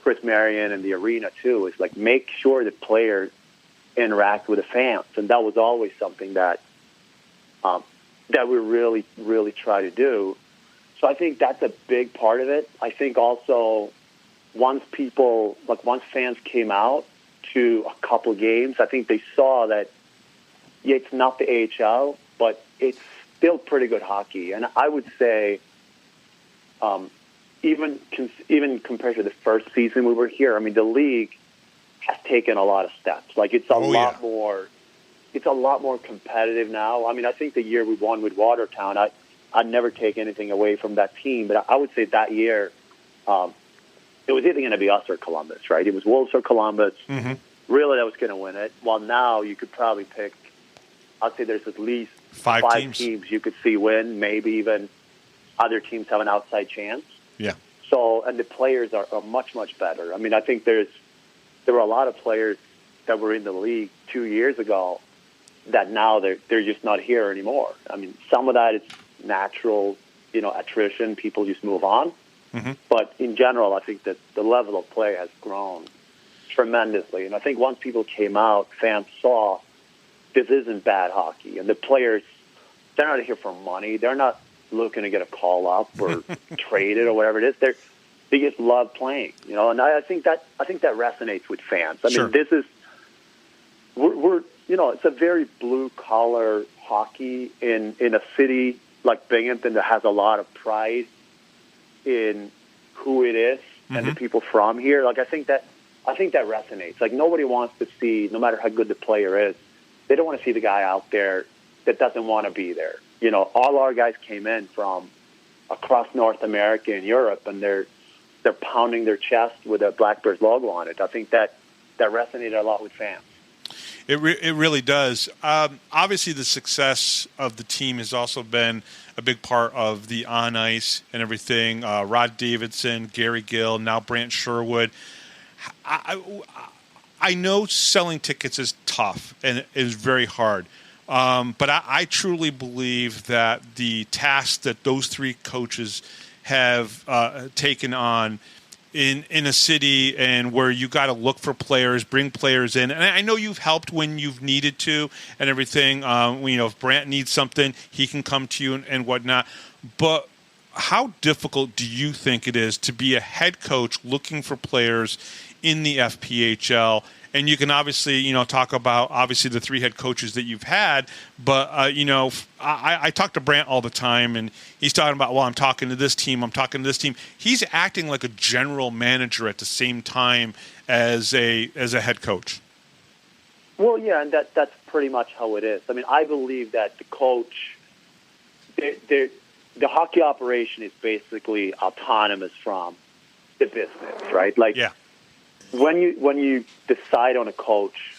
Chris Marion and the arena too. Is like make sure the players interact with the fans, and that was always something that we really, really try to do. So I think that's a big part of it. I think also once fans came out to a couple games, I think they saw that it's not the AHL, but it's still pretty good hockey. And I would say even compared to the first season we were here, I mean, the league has taken a lot of steps. Like it's a lot more. It's a lot more competitive now. I mean, I think the year we won with Watertown, I'd never take anything away from that team, but I would say that year it was either going to be us or Columbus, right? It was Wolves or Columbus. Mm-hmm. Really, that was going to win it. Well, now you could probably pick, I'd say there's at least five teams you could see win, maybe even other teams have an outside chance. Yeah. So, and the players are much, much better. I mean, I think there were a lot of players that were in the league 2 years ago that now they're just not here anymore. I mean, some of that is natural, attrition. People just move on. Mm-hmm. But in general, I think that the level of play has grown tremendously. And I think once people came out, fans saw this isn't bad hockey. And the players, they're not here for money. They're not looking to get a call up or traded or whatever it is. They just love playing, And I think that resonates with fans. I mean, this is we're it's a very blue collar hockey in a city like Binghamton that has a lot of pride in who it is and the people from here. Like I think that resonates. Like nobody wants to see, no matter how good the player is, they don't want to see the guy out there that doesn't want to be there. All our guys came in from across North America and Europe, and they're pounding their chest with a Black Bears logo on it. I think that resonated a lot with fans. It really does. Obviously, the success of the team has also been a big part of the on-ice and everything. Rod Davidson, Gary Gill, now Brant Sherwood. I know selling tickets is tough and is very hard. But I truly believe that the task that those three coaches have taken on in a city and where you got to look for players, bring players in. And I know you've helped when you've needed to and everything. If Brant needs something, he can come to you and whatnot. But how difficult do you think it is to be a head coach looking for players in the FPHL? And you can obviously, talk about obviously the three head coaches that you've had, but I talk to Brant all the time, and he's talking about, I'm talking to this team, I'm talking to this team. He's acting like a general manager at the same time as a head coach. Well, yeah, and that's pretty much how it is. I mean, I believe that the coach, the hockey operation is basically autonomous from the business, right? Like, yeah. When you decide on a coach,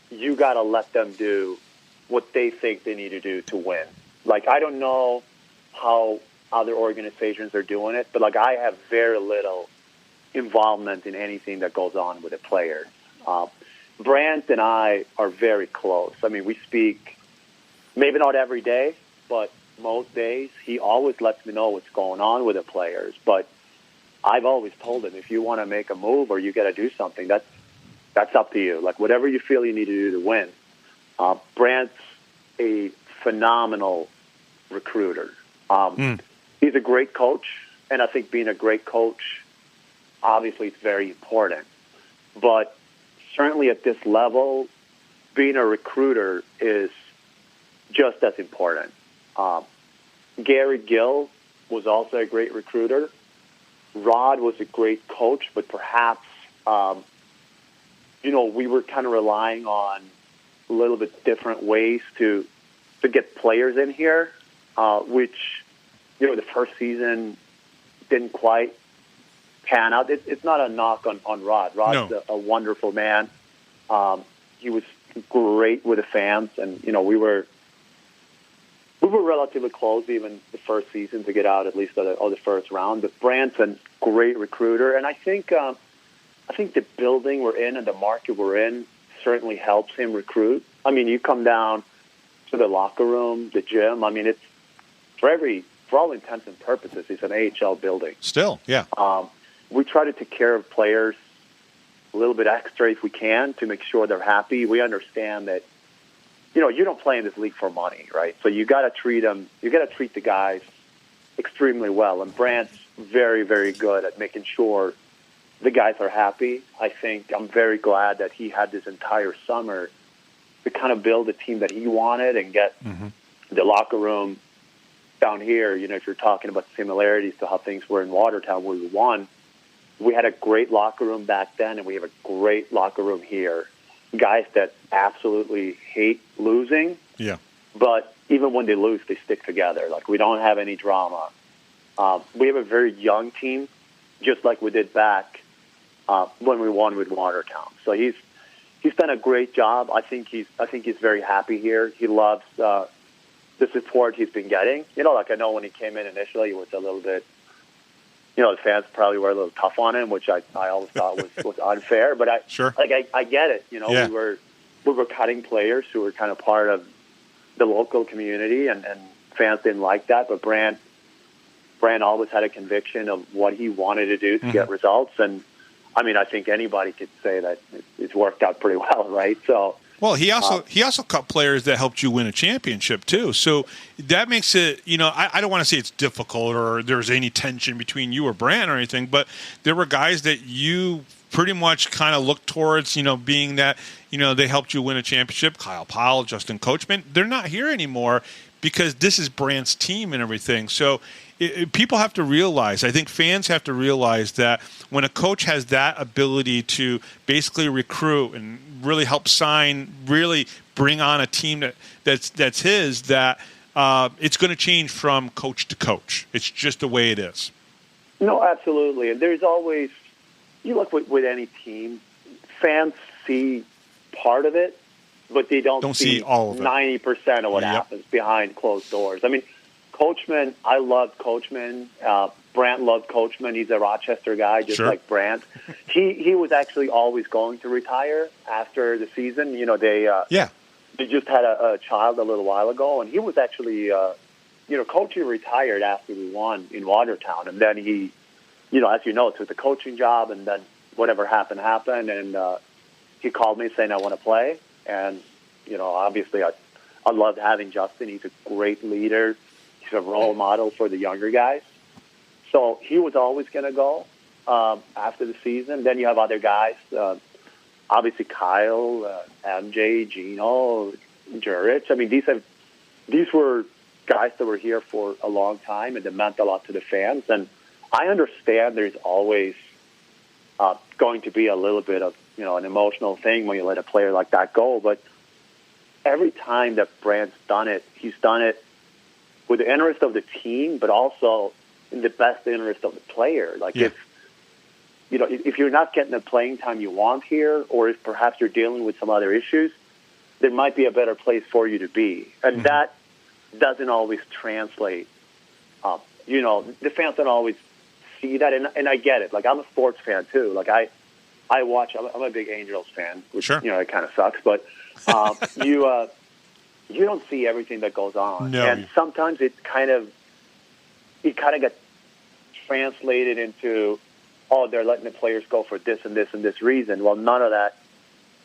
you got to let them do what they think they need to do to win. Like, I don't know how other organizations are doing it, but, like, I have very little involvement in anything that goes on with a player. Brant and I are very close. I mean, we speak maybe not every day, but most days. He always lets me know what's going on with the players, but I've always told him, if you want to make a move or you got to do something, that's up to you. Like, whatever you feel you need to do to win. Brant's a phenomenal recruiter. He's a great coach, and I think being a great coach, obviously, it's very important. But certainly at this level, being a recruiter is just as important. Gary Gill was also a great recruiter. Rod was a great coach, but perhaps, we were kind of relying on a little bit different ways to get players in here, which, the first season didn't quite pan out. It's not a knock on Rod. Rod's a wonderful man. He was great with the fans, and we were relatively close even the first season to get out at least of the first round. But Brant's a great recruiter, and I think the building we're in and the market we're in certainly helps him recruit. I mean, you come down to the locker room, the gym. I mean, it's for all intents and purposes, it's an AHL building. Still, yeah. We try to take care of players a little bit extra if we can to make sure they're happy. We understand that, you don't play in this league for money, right? So you got to treat them. You got to treat the guys extremely well. And Brant's very, very good at making sure the guys are happy. I think I'm very glad that he had this entire summer to kind of build a team that he wanted and get the locker room down here. If you're talking about similarities to how things were in Watertown where we won, we had a great locker room back then, and we have a great locker room here. Guys that absolutely hate losing. Yeah. But even when they lose, they stick together. Like, we don't have any drama. We have a very young team, just like we did back when we won with Watertown. So he's done a great job. I think he's very happy here. He loves the support he's been getting. I know when he came in initially, it was a little bit, the fans probably were a little tough on him, which I always thought was unfair. But I get it. Yeah. we were cutting players who were kind of part of the local community, and fans didn't like that. But Brant always had a conviction of what he wanted to do to get results. And I mean, I think anybody could say that it's worked out pretty well, right? So. Well, he also cut players that helped you win a championship too. So that makes it, I don't want to say it's difficult or there's any tension between you or Brant or anything, but there were guys that you pretty much kind of looked towards, being that, they helped you win a championship. Kyle Powell, Justin Coachman, they're not here anymore because this is Brant's team and everything. So people have to realize, I think fans have to realize that when a coach has that ability to basically recruit and really help sign, really bring on a team that's his, that it's going to change from coach to coach. It's just the way it is. No, absolutely. And there's always, you look with any team, fans see part of it, but they don't see all of it. 90% of what happens behind closed doors. I mean, Coachman, I loved Coachman. Brant loved Coachman. He's a Rochester guy, just like Brant. He was actually always going to retire after the season. They just had a child a little while ago, and he was actually, coaching retired after we won in Watertown. And then he, as you know, took the coaching job, and then whatever happened. And he called me saying, I want to play. And, obviously I loved having Justin. He's a great leader. He's a role model for the younger guys. So he was always going to go after the season. Then you have other guys, obviously Kyle, MJ, Gino, Jurich. I mean, these were guys that were here for a long time, and they meant a lot to the fans. And I understand there's always going to be a little bit of, an emotional thing when you let a player like that go. But every time that Brant's done it, he's done it with the interest of the team, but also in the best interest of the player. Like if you're not getting the playing time you want here, or if perhaps you're dealing with some other issues, there might be a better place for you to be. And that doesn't always translate. The fans don't always see that. And I get it. Like, I'm a sports fan too. Like I watch, I'm a big Angels fan, which, it kind of sucks, but you don't see everything that goes on. No. And sometimes it kind of gets translated into, they're letting the players go for this and this and this reason. Well, none of that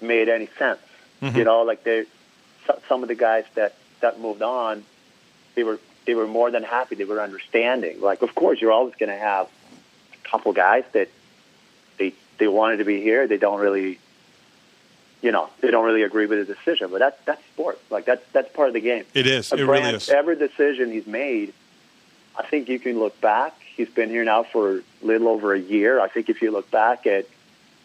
made any sense. Some of the guys that moved on, they were more than happy. They were understanding. Like, of course, you're always going to have a couple guys that they wanted to be here. They don't really agree with the decision, but that's sport. Like, that's part of the game. It is. It really is. Every decision he's made, I think you can look back. He's been here now for a little over a year. I think if you look back at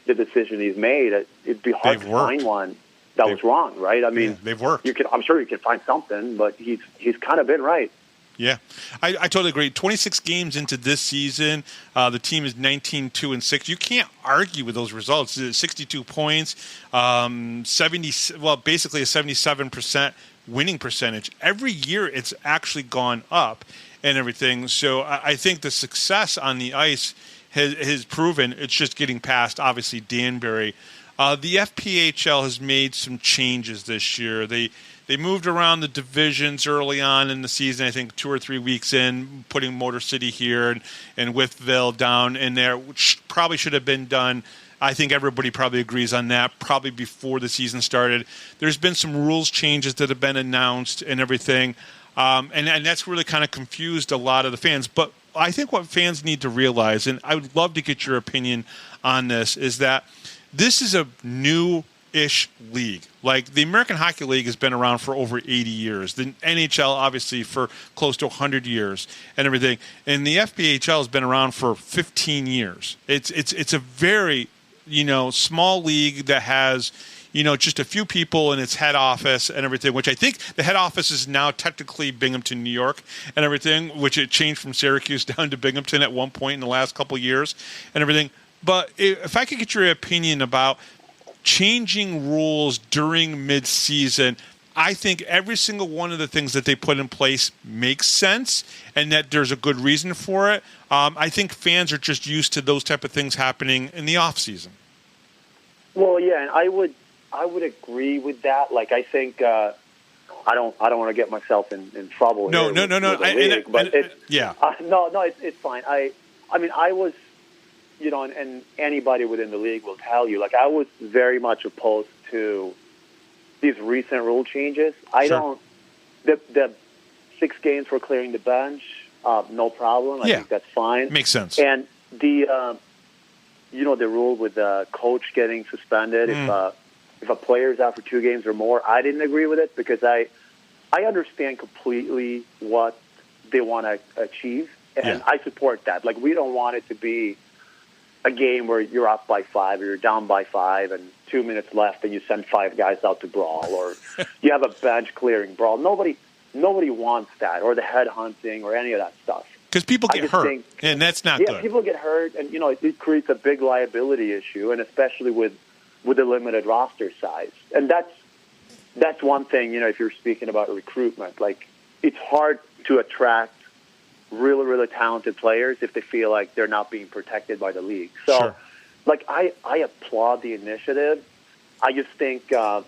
the decision he's made, it'd be hard to find one that was wrong, right? I mean, they've worked. I'm sure you can find something, but he's kind of been right Yeah, I totally agree. 26 games into this season, the team is 19-2-6. You can't argue with those results. 62 points, basically a 77% winning percentage. Every year it's actually gone up and everything. So I think the success on the ice has proven it's just getting past, obviously, Danbury. The FPHL has made some changes this year. They moved around the divisions early on in the season, I think 2 or 3 weeks in, putting Motor City here and Wytheville down in there, which probably should have been done. I think everybody probably agrees on that, probably before the season started. There's been some rules changes that have been announced and everything, and that's really kind of confused a lot of the fans. But I think what fans need to realize, and I would love to get your opinion on this, is that this is a new-ish league. Like, the American Hockey League has been around for over 80 years. The NHL, obviously, for close to 100 years and everything. And the FPHL has been around for 15 years. It's a very, small league that has, just a few people in its head office and everything, which I think the head office is now technically Binghamton, New York and everything, which it changed from Syracuse down to Binghamton at one point in the last couple of years and everything. But if I could get your opinion about changing rules during mid-season, I think every single one of the things that they put in place makes sense and that there's a good reason for it. I think fans are just used to those type of things happening in the off-season. Well, yeah, and I would agree with that. Like, I think I don't want to get myself in trouble. No. It's fine. I mean, I was, and anybody within the league will tell you, like, I was very much opposed to these recent rule changes. The 6 games for clearing the bench, no problem. I think that's fine. Makes sense. And the, the rule with the coach getting suspended, if a player's out for 2 games or more, I didn't agree with it because I understand completely what they want to achieve, and I support that. Like, we don't want it to be a game where you're up by 5 or you're down by 5 and 2 minutes left and you send 5 guys out to brawl, or you have a bench clearing brawl. Nobody wants that, or the head hunting or any of that stuff. Because people get hurt, and that's not good. Yeah, people get hurt, and it creates a big liability issue, and especially with the limited roster size. And that's one thing. If you're speaking about recruitment, like, it's hard to attract really, really talented players if they feel like they're not being protected by the league. So, like, I applaud the initiative. I just think there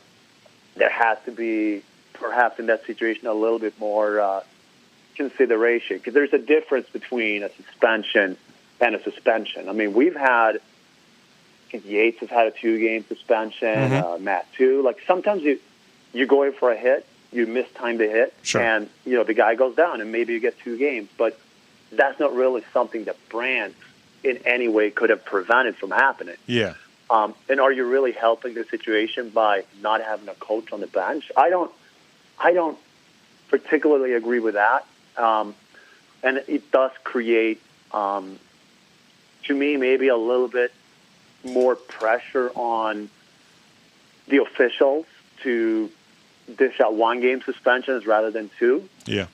has to be, perhaps in that situation, a little bit more consideration, because there's a difference between a suspension and a suspension. I mean, we've had, I think Yates has had a 2-game suspension, Matt too. Like, sometimes you're going for a hit, you mistime the hit, and the guy goes down, and maybe you get 2 games. But that's not really something that Brandt in any way could have prevented from happening. Yeah. And are you really helping the situation by not having a coach on the bench? I don't particularly agree with that. And it does create, to me, maybe a little bit more pressure on the officials to dish out 1-game suspensions rather than 2. Yeah.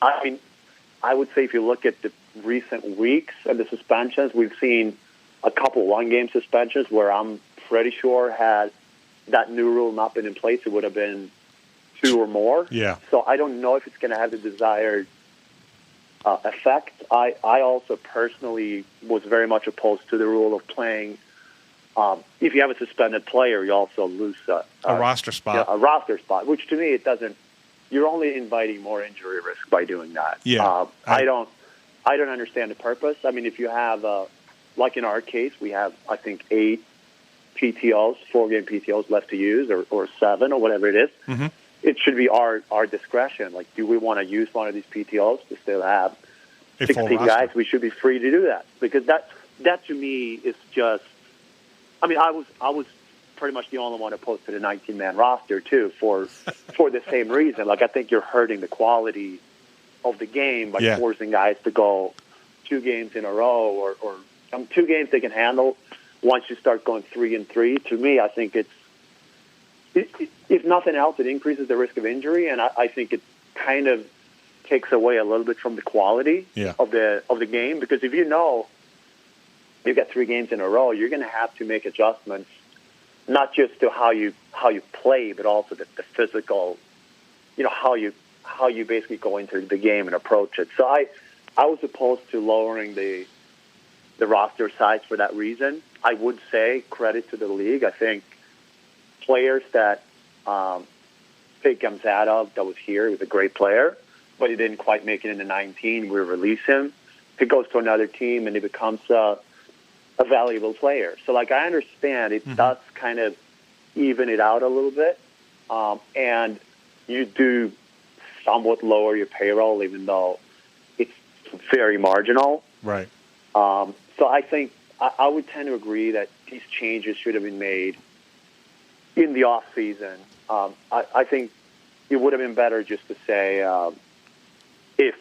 I would say if you look at the recent weeks and the suspensions, we've seen a couple 1-game suspensions where I'm pretty sure had that new rule not been in place, it would have been 2 or more. Yeah. So I don't know if it's going to have the desired effect. I also personally was very much opposed to the rule of playing. If you have a suspended player, you also lose a roster spot. A roster spot, which to me it doesn't. You're only inviting more injury risk by doing that. Yeah. I don't understand the purpose. I mean, if you have, like in our case, we have, I think, 8 PTOs, 4-game PTOs left to use, or 7, or whatever it is. Mm-hmm. It should be our discretion. Like, do we want to use one of these PTOs to still have 16 guys? We should be free to do that, because that to me is just. I mean, I was pretty much the only one opposed to the 19-man roster too, for the same reason. Like, I think you're hurting the quality of the game by forcing guys to go 2 games in a row, or 2 games they can handle. Once you start going 3 and 3, to me, I think if nothing else, it increases the risk of injury, and I think it kind of takes away a little bit from the quality Yeah. of the game. Because if you know you've got 3 games in a row, you're going to have to make adjustments, not just to how you play, but also the physical, how you basically go into the game and approach it. So I was opposed to lowering the roster size for that reason. I would say credit to the league. I think players that Fake Gamzada that was here, he was a great player, but he didn't quite make it into 19. We release him. He goes to another team and he becomes a valuable player. So, I understand it does kind of even it out a little bit, and you do somewhat lower your payroll, even though it's very marginal. Right. So I think I would tend to agree that these changes should have been made in the off season. I think it would have been better just to say if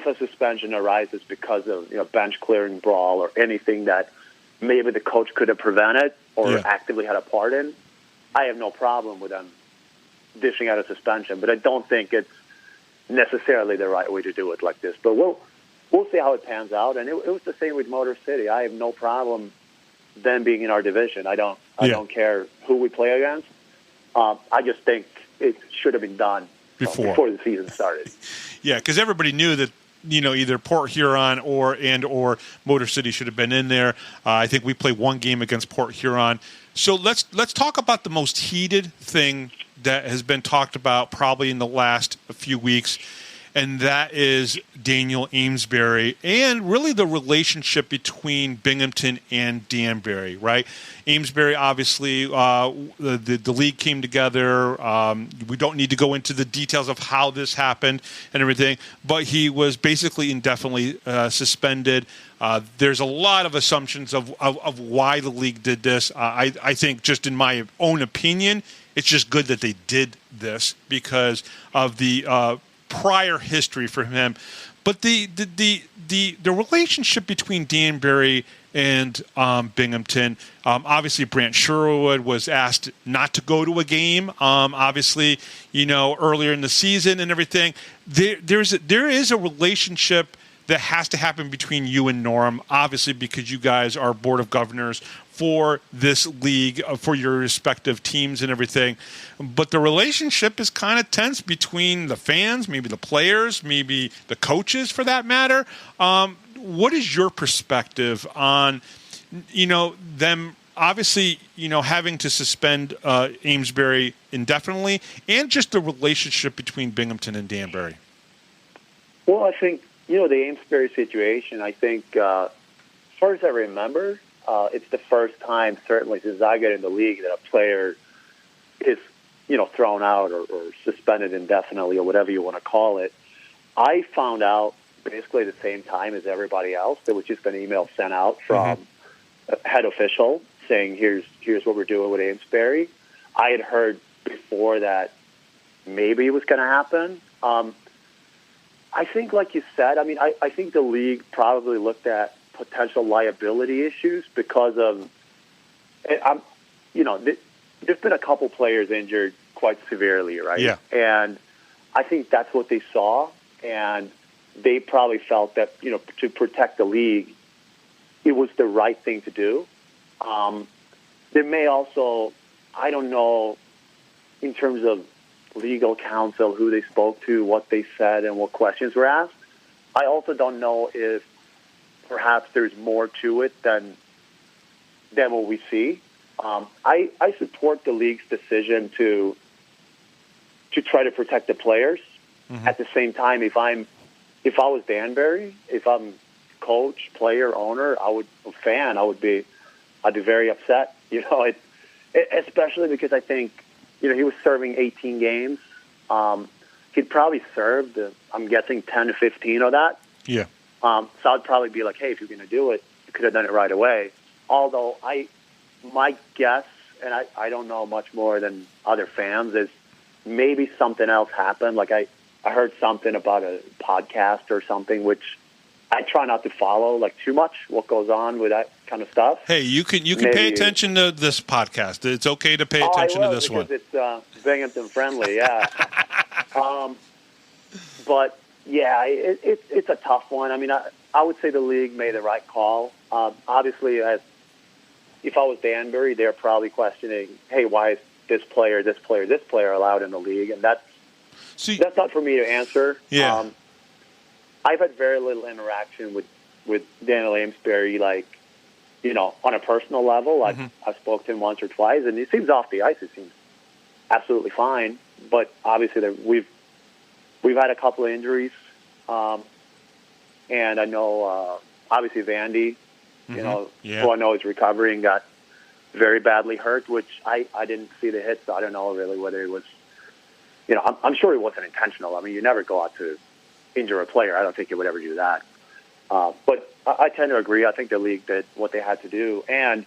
a suspension arises because of bench clearing brawl or anything that maybe the coach could have prevented or actively had a part in, I have no problem with them dishing out a suspension. But I don't think it's necessarily the right way to do it like this. But we'll see how it pans out. And it was the same with Motor City. I have no problem them being in our division. I don't care who we play against. I just think it should have been done before the season started. Yeah, because everybody knew that either Port Huron or Motor City should have been in there. I think we played one game against Port Huron. So let's talk about the most heated thing that has been talked about probably in the last few weeks, and that is Daniel Amesbury and really the relationship between Binghamton and Danbury, right? Amesbury, obviously, the league came together. We don't need to go into the details of how this happened and everything, but he was basically indefinitely suspended. There's a lot of assumptions of why the league did this. I think, just in my own opinion, it's just good that they did this because of the prior history for him. But the relationship between Danbury and Binghamton, obviously Brant Sherwood was asked not to go to a game, obviously, earlier in the season and everything. There is a relationship that has to happen between you and Norm, obviously, because you guys are board of governors for this league, for your respective teams and everything. But the relationship is kind of tense between the fans, maybe the players, maybe the coaches for that matter. What is your perspective on, them obviously, having to suspend Amesbury indefinitely, and just the relationship between Binghamton and Danbury? Well, I think, the Amesbury situation, I think, as far as I remember, it's the first time, certainly since I got in the league, that a player is, thrown out or suspended indefinitely or whatever you want to call it. I found out basically the same time as everybody else. There was just an email sent out from a head official saying, here's what we're doing with Amesbury. I had heard before that maybe it was going to happen. I think, like you said, I think the league probably looked at potential liability issues because of, there's been a couple players injured quite severely, right? Yeah. And I think that's what they saw, and they probably felt that, to protect the league, it was the right thing to do. There may also, I don't know, in terms of legal counsel, who they spoke to, what they said, and what questions were asked. I also don't know if perhaps there's more to it than what we see. I support the league's decision to try to protect the players. At the same time, if I was Danbury, if I'm coach, player, owner, I'd be very upset. Especially because I think he was serving 18 games. He'd probably served, I'm guessing, 10 to 15 of that. Yeah. So I'd probably be like, hey, if you're going to do it, you could have done it right away. Although my guess, and I don't know much more than other fans, is maybe something else happened. Like I heard something about a podcast or something, which I try not to follow too much what goes on with that kind of stuff. Hey, you can pay attention to this podcast. It's okay to pay attention to this one. It's Binghamton friendly, yeah. But yeah, it's a tough one. I mean, I would say the league made the right call. Obviously, if I was Danbury, they're probably questioning, hey, why is this player allowed in the league? And that's not for me to answer. Yeah. I've had very little interaction with Daniel Amesbury, like, you know, on a personal level. I've spoke to him once or twice, and he seems off the ice. He seems absolutely fine. But obviously, we've had a couple of injuries, and I know obviously Vandy, you know, who I know is recovering, got very badly hurt, which I didn't see the hit, so I don't know really whether it was, you know, I'm sure it wasn't intentional. I mean, you never go out to injure a player. I don't think you would ever do that. But I tend to agree. I think the league did what they had to do. And,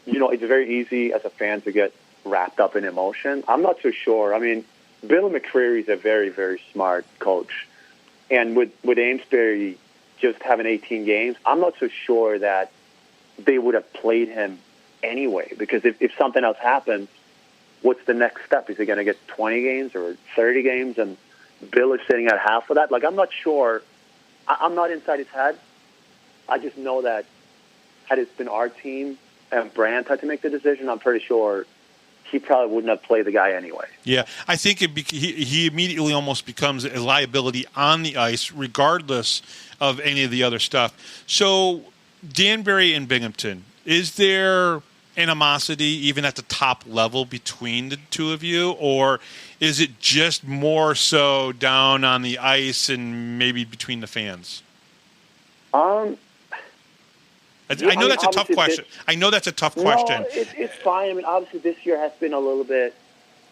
you know, it's very easy as a fan to get wrapped up in emotion. I'm not so sure. I mean, Bill McCreary is a very, very smart coach. And with Amesbury just having 18 games, I'm not so sure that they would have played him anyway. Because if something else happens, what's the next step? Is he going to get 20 games or 30 games? And Bill is sitting at half of that. Like, I'm not sure. I'm not inside his head. I just know that had it been our team and Brandt had to make the decision, I'm pretty sure he probably wouldn't have played the guy anyway. Yeah, I think he immediately almost becomes a liability on the ice, regardless of any of the other stuff. So, Danbury and Binghamton, is there animosity even at the top level between the two of you, or is it just more so down on the ice and maybe between the fans? I know that's a tough question. No, it's fine. I mean, obviously this year has been a little bit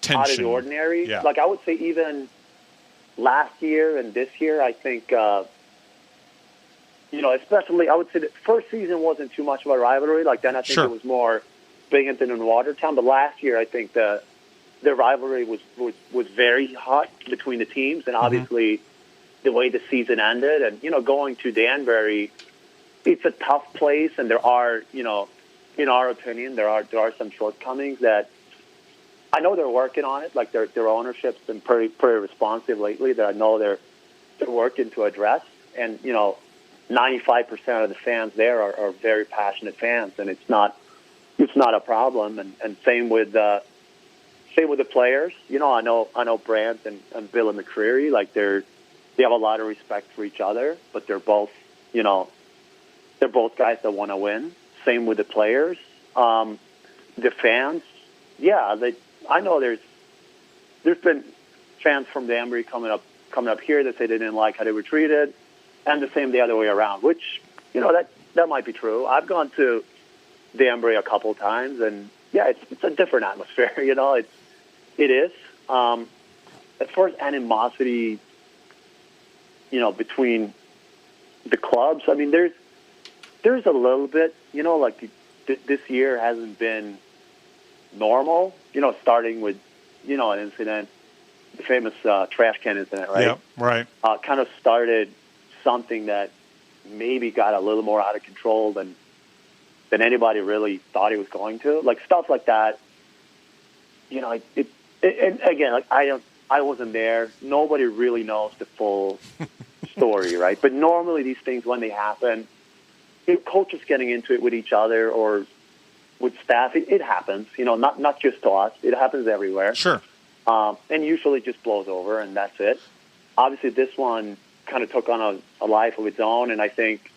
tension. Out of the ordinary. Yeah. Like I would say even last year and this year, I think, you know, especially I would say the first season wasn't too much of a rivalry. Like then I think it was more Binghamton and Watertown. But last year I think the rivalry was very hot between the teams. And obviously the way the season ended and, you know, going to Danbury, it's a tough place, and there are, you know, in our opinion, there are some shortcomings that I know they're working on it. Like their ownership's been pretty responsive lately. That I know they're working to address. And you know, 95% of the fans there are very passionate fans, and it's not a problem. And same with the players. You know, I know Brandt and Bill and McCreary. Like they have a lot of respect for each other, but they're both, you know. They're both guys that want to win. Same with the players. The fans, I know there's been fans from Danbury coming up here that say they didn't like how they were treated, and the same the other way around. Which, you know, that might be true. I've gone to Danbury a couple of times, and it's a different atmosphere. You know, it is. As far as animosity, you know, between the clubs, I mean, there's a little bit, you know, like this year hasn't been normal, you know, starting with, you know, an incident, the famous trash can incident, right? Yeah, right. Kind of started something that maybe got a little more out of control than anybody really thought it was going to. Like stuff like that, you know, and again, like I wasn't there. Nobody really knows the full story, right? But normally these things, when they happen, if coaches getting into it with each other or with staff, it happens. You know, not just to us. It happens everywhere. Sure. And usually it just blows over, and that's it. Obviously, this one kind of took on a life of its own, and I think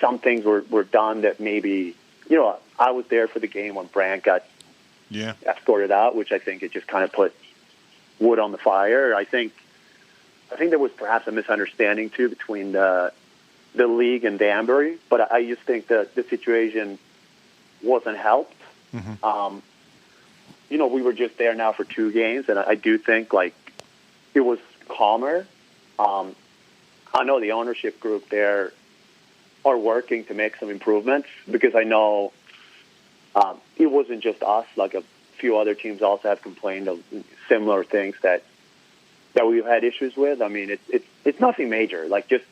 some things were done that maybe, you know, I was there for the game when Brandt got escorted out, which I think it just kind of put wood on the fire. I think there was perhaps a misunderstanding, too, between the league and Danbury, but I just think that the situation wasn't helped. Mm-hmm. You know, we were just there now for 2 games, and I do think, like, it was calmer. I know the ownership group there are working to make some improvements, because I know it wasn't just us. Like, a few other teams also have complained of similar things that we've had issues with. I mean, it's nothing major. Like, just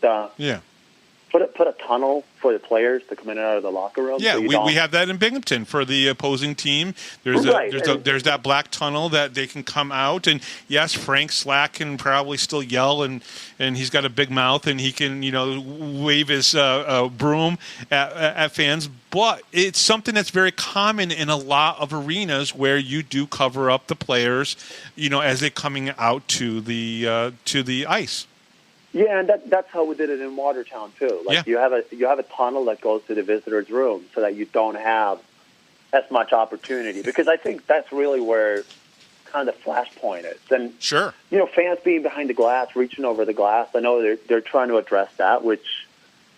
put a tunnel for the players to come in and out of the locker room. Yeah, so we have that in Binghamton for the opposing team. There's that black tunnel that they can come out, and yes, Frank Slack can probably still yell, and he's got a big mouth, and he can wave his broom at fans. But it's something that's very common in a lot of arenas where you do cover up the players, as they're coming out to the ice. Yeah, and that's how we did it in Watertown too. You have a tunnel that goes to the visitors' room so that you don't have as much opportunity. Because I think that's really where kind of the flashpoint is. And sure, fans being behind the glass, reaching over the glass. I know they're trying to address that, which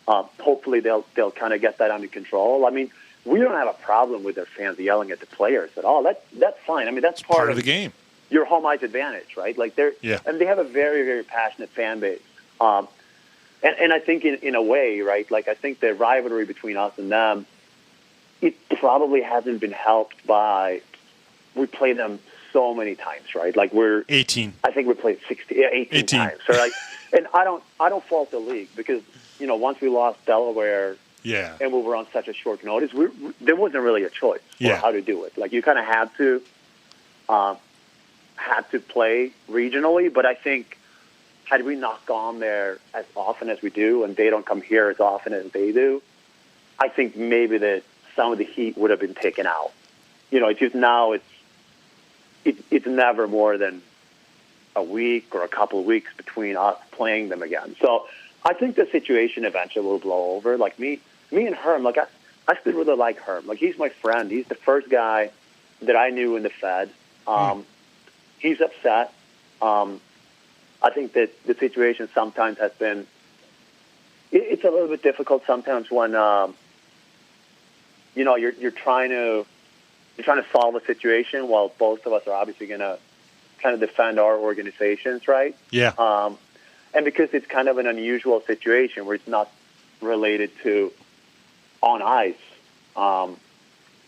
hopefully they'll kind of get that under control. I mean, we don't have a problem with their fans yelling at the players at all. That's fine. I mean, that's part of the game. Your home ice advantage, right? Like and they have a very, very passionate fan base. And I think in a way, right, like I think the rivalry between us and them, it probably hasn't been helped by we play them so many times, right? Like we're 18. I think we played 18 times. So like, and I don't fault the league because once we lost Delaware, and we were on such a short notice, there wasn't really a choice for how to do it. Like you kind of had to play regionally, but I think. Had we not gone there as often as we do, and they don't come here as often as they do, I think maybe some of the heat would have been taken out. It's just now it's never more than a week or a couple of weeks between us playing them again. So I think the situation eventually will blow over. Like me and Herm, like I still really like Herm. Like he's my friend. He's the first guy that I knew in the Fed. He's upset. I think that the situation sometimes has been. It's a little bit difficult sometimes when you're trying to solve a situation while both of us are obviously going to kind of defend our organizations, right? Yeah. And because it's kind of an unusual situation where it's not related to on ice,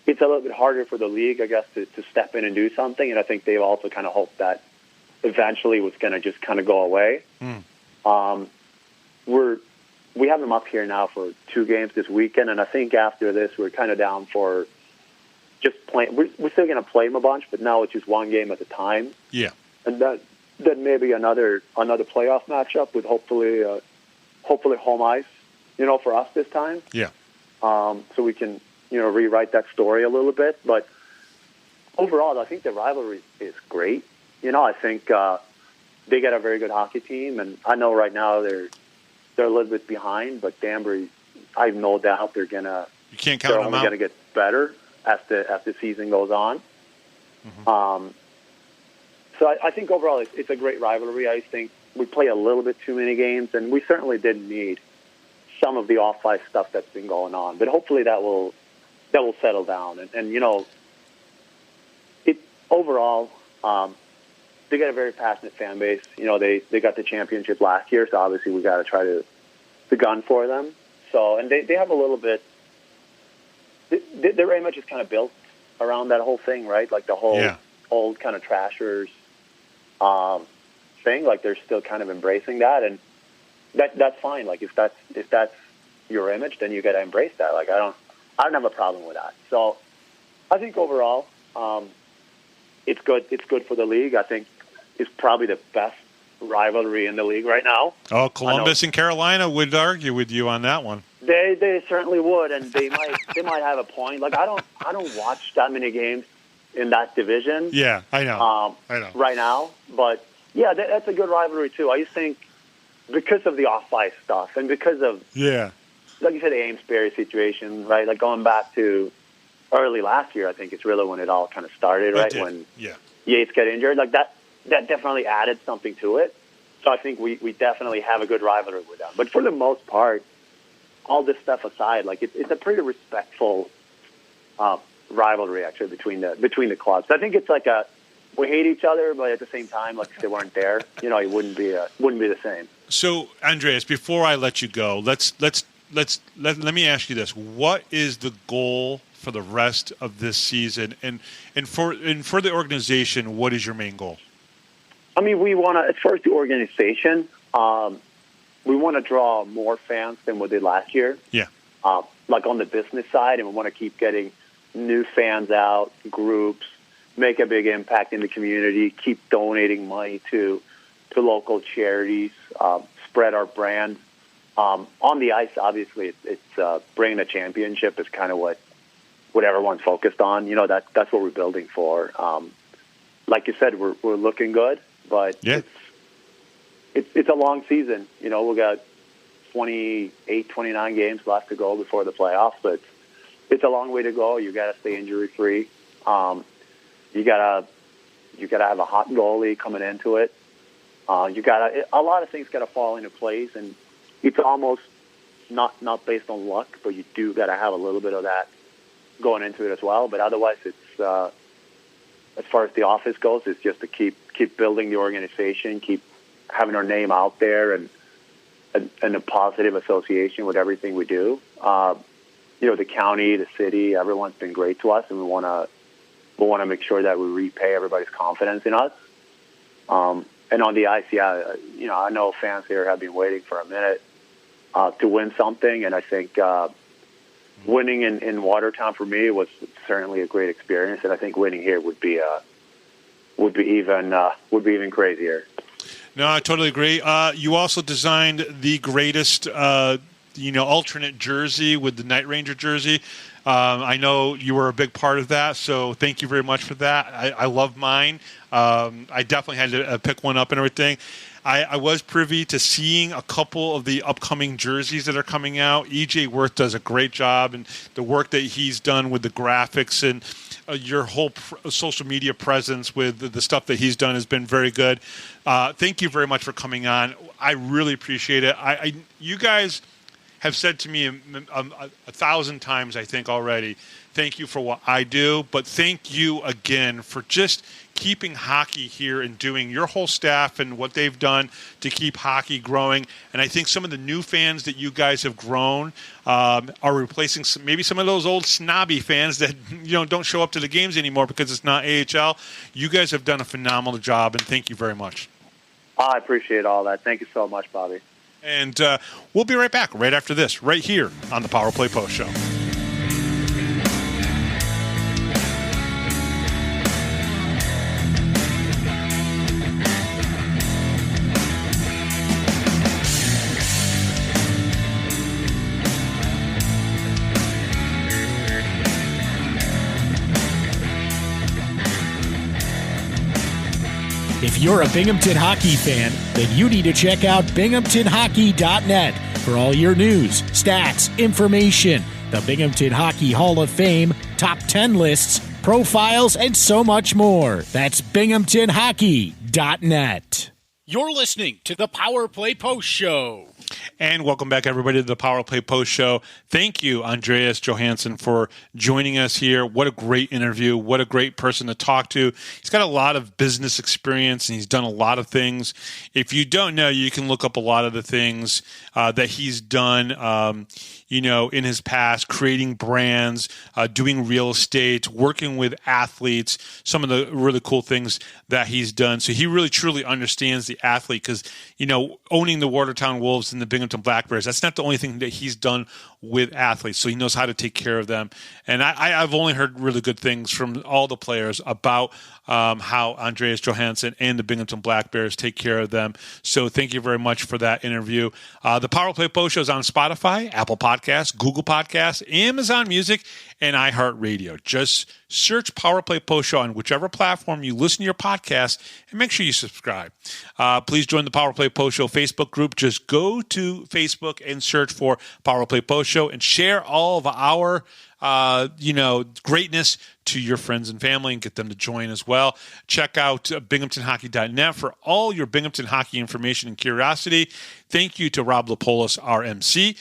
it's a little bit harder for the league, I guess, to step in and do something. And I think they've also kind of hoped that. Eventually was going to just kind of go away. We have them up here now for 2 games this weekend, and I think after this we're kind of down for just playing. We're still going to play them a bunch, but now it's just 1 game at a time. Yeah, and then maybe another playoff matchup with hopefully home ice, for us this time. Yeah, so we can rewrite that story a little bit. But overall, I think the rivalry is great. I think they got a very good hockey team, and I know right now they're a little bit behind, but Danbury, I have no doubt they're gonna. You can't count them out. They're only gonna get better as the season goes on. Mm-hmm. So I think overall it's a great rivalry. I think we play a little bit too many games, and we certainly didn't need some of the off-ice stuff that's been going on. But hopefully that will settle down, and it overall. They got a very passionate fan base. They got the championship last year, so obviously we got to try to gun for them. So, and they have a little bit. Their image is kind of built around that whole thing, right? Like the whole old kind of Trashers thing. Like they're still kind of embracing that, and that's fine. Like if that's your image, then you got to embrace that. Like I don't have a problem with that. So, I think overall, it's good. It's good for the league. I think. Is probably the best rivalry in the league right now. Oh, Columbus and Carolina would argue with you on that one. They certainly would, and they might have a point. Like I don't watch that many games in that division. Yeah, I know. Right now, but yeah, that's a good rivalry too. I just think because of the off-ice stuff and because of like you said, the Amesbury situation, right? Like going back to early last year, I think it's really when it all kind of started, right? When Yates got injured, like that definitely added something to it. So I think we definitely have a good rivalry with them. But for the most part, all this stuff aside, like it's a pretty respectful rivalry actually between the clubs. I think it's like we hate each other, but at the same time, like if they weren't there, it wouldn't be the same. So Andreas, before I let you go, let me ask you this: what is the goal for the rest of this season, and for the organization? What is your main goal? I mean, we want to, as far as the organization, we want to draw more fans than we did last year. Yeah. Like on the business side, and we want to keep getting new fans out, groups, make a big impact in the community, keep donating money to local charities, spread our brand. On the ice, obviously, it's bringing a championship is kind of what everyone's focused on. That's what we're building for. Like you said, we're looking good, but it's a long season. We got 28, 29 games left to go before the playoffs, but it's a long way to go. You got to stay injury free. You gotta have a hot goalie coming into it. A lot of things got to fall into place, and it's almost not based on luck, but you do got to have a little bit of that going into it as well. But otherwise, it's as far as the office goes, it's just to keep building the organization, keep having our name out there, and a positive association with everything we do. The county, the city, everyone's been great to us, and we want to make sure that we repay everybody's confidence in us. And on the ice, I know fans here have been waiting for a minute to win something, and I think winning in Watertown for me was certainly a great experience, and I think winning here would be even crazier. No, I totally agree. You also designed the greatest, alternate jersey with the Night Ranger jersey. I know you were a big part of that, so thank you very much for that. I love mine. I definitely had to pick one up and everything. I was privy to seeing a couple of the upcoming jerseys that are coming out. EJ Worth does a great job, and the work that he's done with the graphics and your whole social media presence with the stuff that he's done has been very good. Thank you very much for coming on. I really appreciate it. You guys have said to me 1,000 times, I think, already, thank you for what I do, but thank you again for just keeping hockey here and doing your whole staff and what they've done to keep hockey growing. And I think some of the new fans that you guys have grown are replacing maybe some of those old snobby fans that don't show up to the games anymore because it's not AHL. You guys have done a phenomenal job, and thank you very much. I appreciate all that. Thank you so much, Bobby. And we'll be right back right after this, right here on the Power Play Post Show. If you're a Binghamton hockey fan, then you need to check out binghamtonhockey.net for all your news, stats, information, the Binghamton Hockey Hall of Fame, top 10 lists, profiles, and so much more. That's binghamtonhockey.net. You're listening to the Power Play Post Show. And welcome back, everybody, to the Power Play Post Show. Thank you, Andreas Johansson, for joining us here. What a great interview. What a great person to talk to. He's got a lot of business experience, and he's done a lot of things. If you don't know, you can look up a lot of the things that he's done, in his past, creating brands, doing real estate, working with athletes, some of the really cool things that he's done. So he really, truly understands the athlete because, owning the Watertown Wolves and the Binghamton Black Bears, that's not the only thing that he's done with athletes. So he knows how to take care of them. And I've only heard really good things from all the players about how Andreas Johansson and the Binghamton Black Bears take care of them. So thank you very much for that interview. The Power Play Post Show is on Spotify, Apple Podcasts, Google Podcasts, Amazon Music, and iHeartRadio. Just search Power Play Post Show on whichever platform you listen to your podcast, and make sure you subscribe. Please join the Power Play Post Show Facebook group. Just go to Facebook and search for Power Play Post Show and share all of our greatness to your friends and family and get them to join as well. Check out binghamtonhockey.net for all your Binghamton hockey information and curiosity. Thank you to Rob Lapolis, our MC,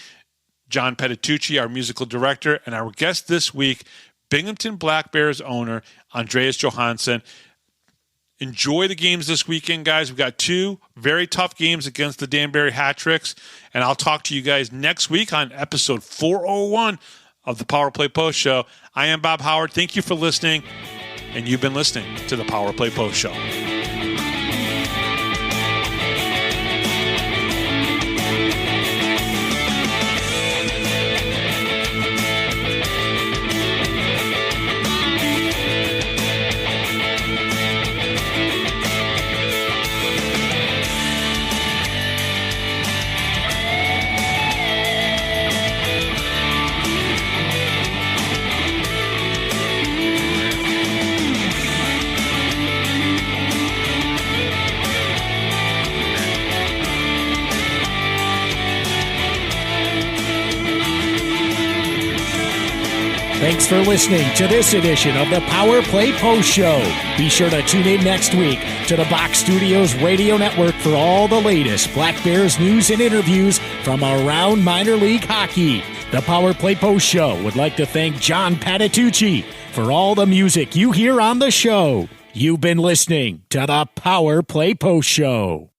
John Petitucci, our musical director, and our guest this week, Binghamton Black Bears owner, Andreas Johansson. Enjoy the games this weekend, guys. We've got 2 very tough games against the Danbury Hat Tricks, and I'll talk to you guys next week on episode 401 of the Power Play Post Show. I am Bob Howard. Thank you for listening, and you've been listening to the Power Play Post Show. Thanks for listening to this edition of the Power Play Post Show. Be sure to tune in next week to the Box Studios Radio Network for all the latest Black Bears news and interviews from around minor league hockey. The Power Play Post Show would like to thank John Patitucci for all the music you hear on the show. You've been listening to the Power Play Post Show.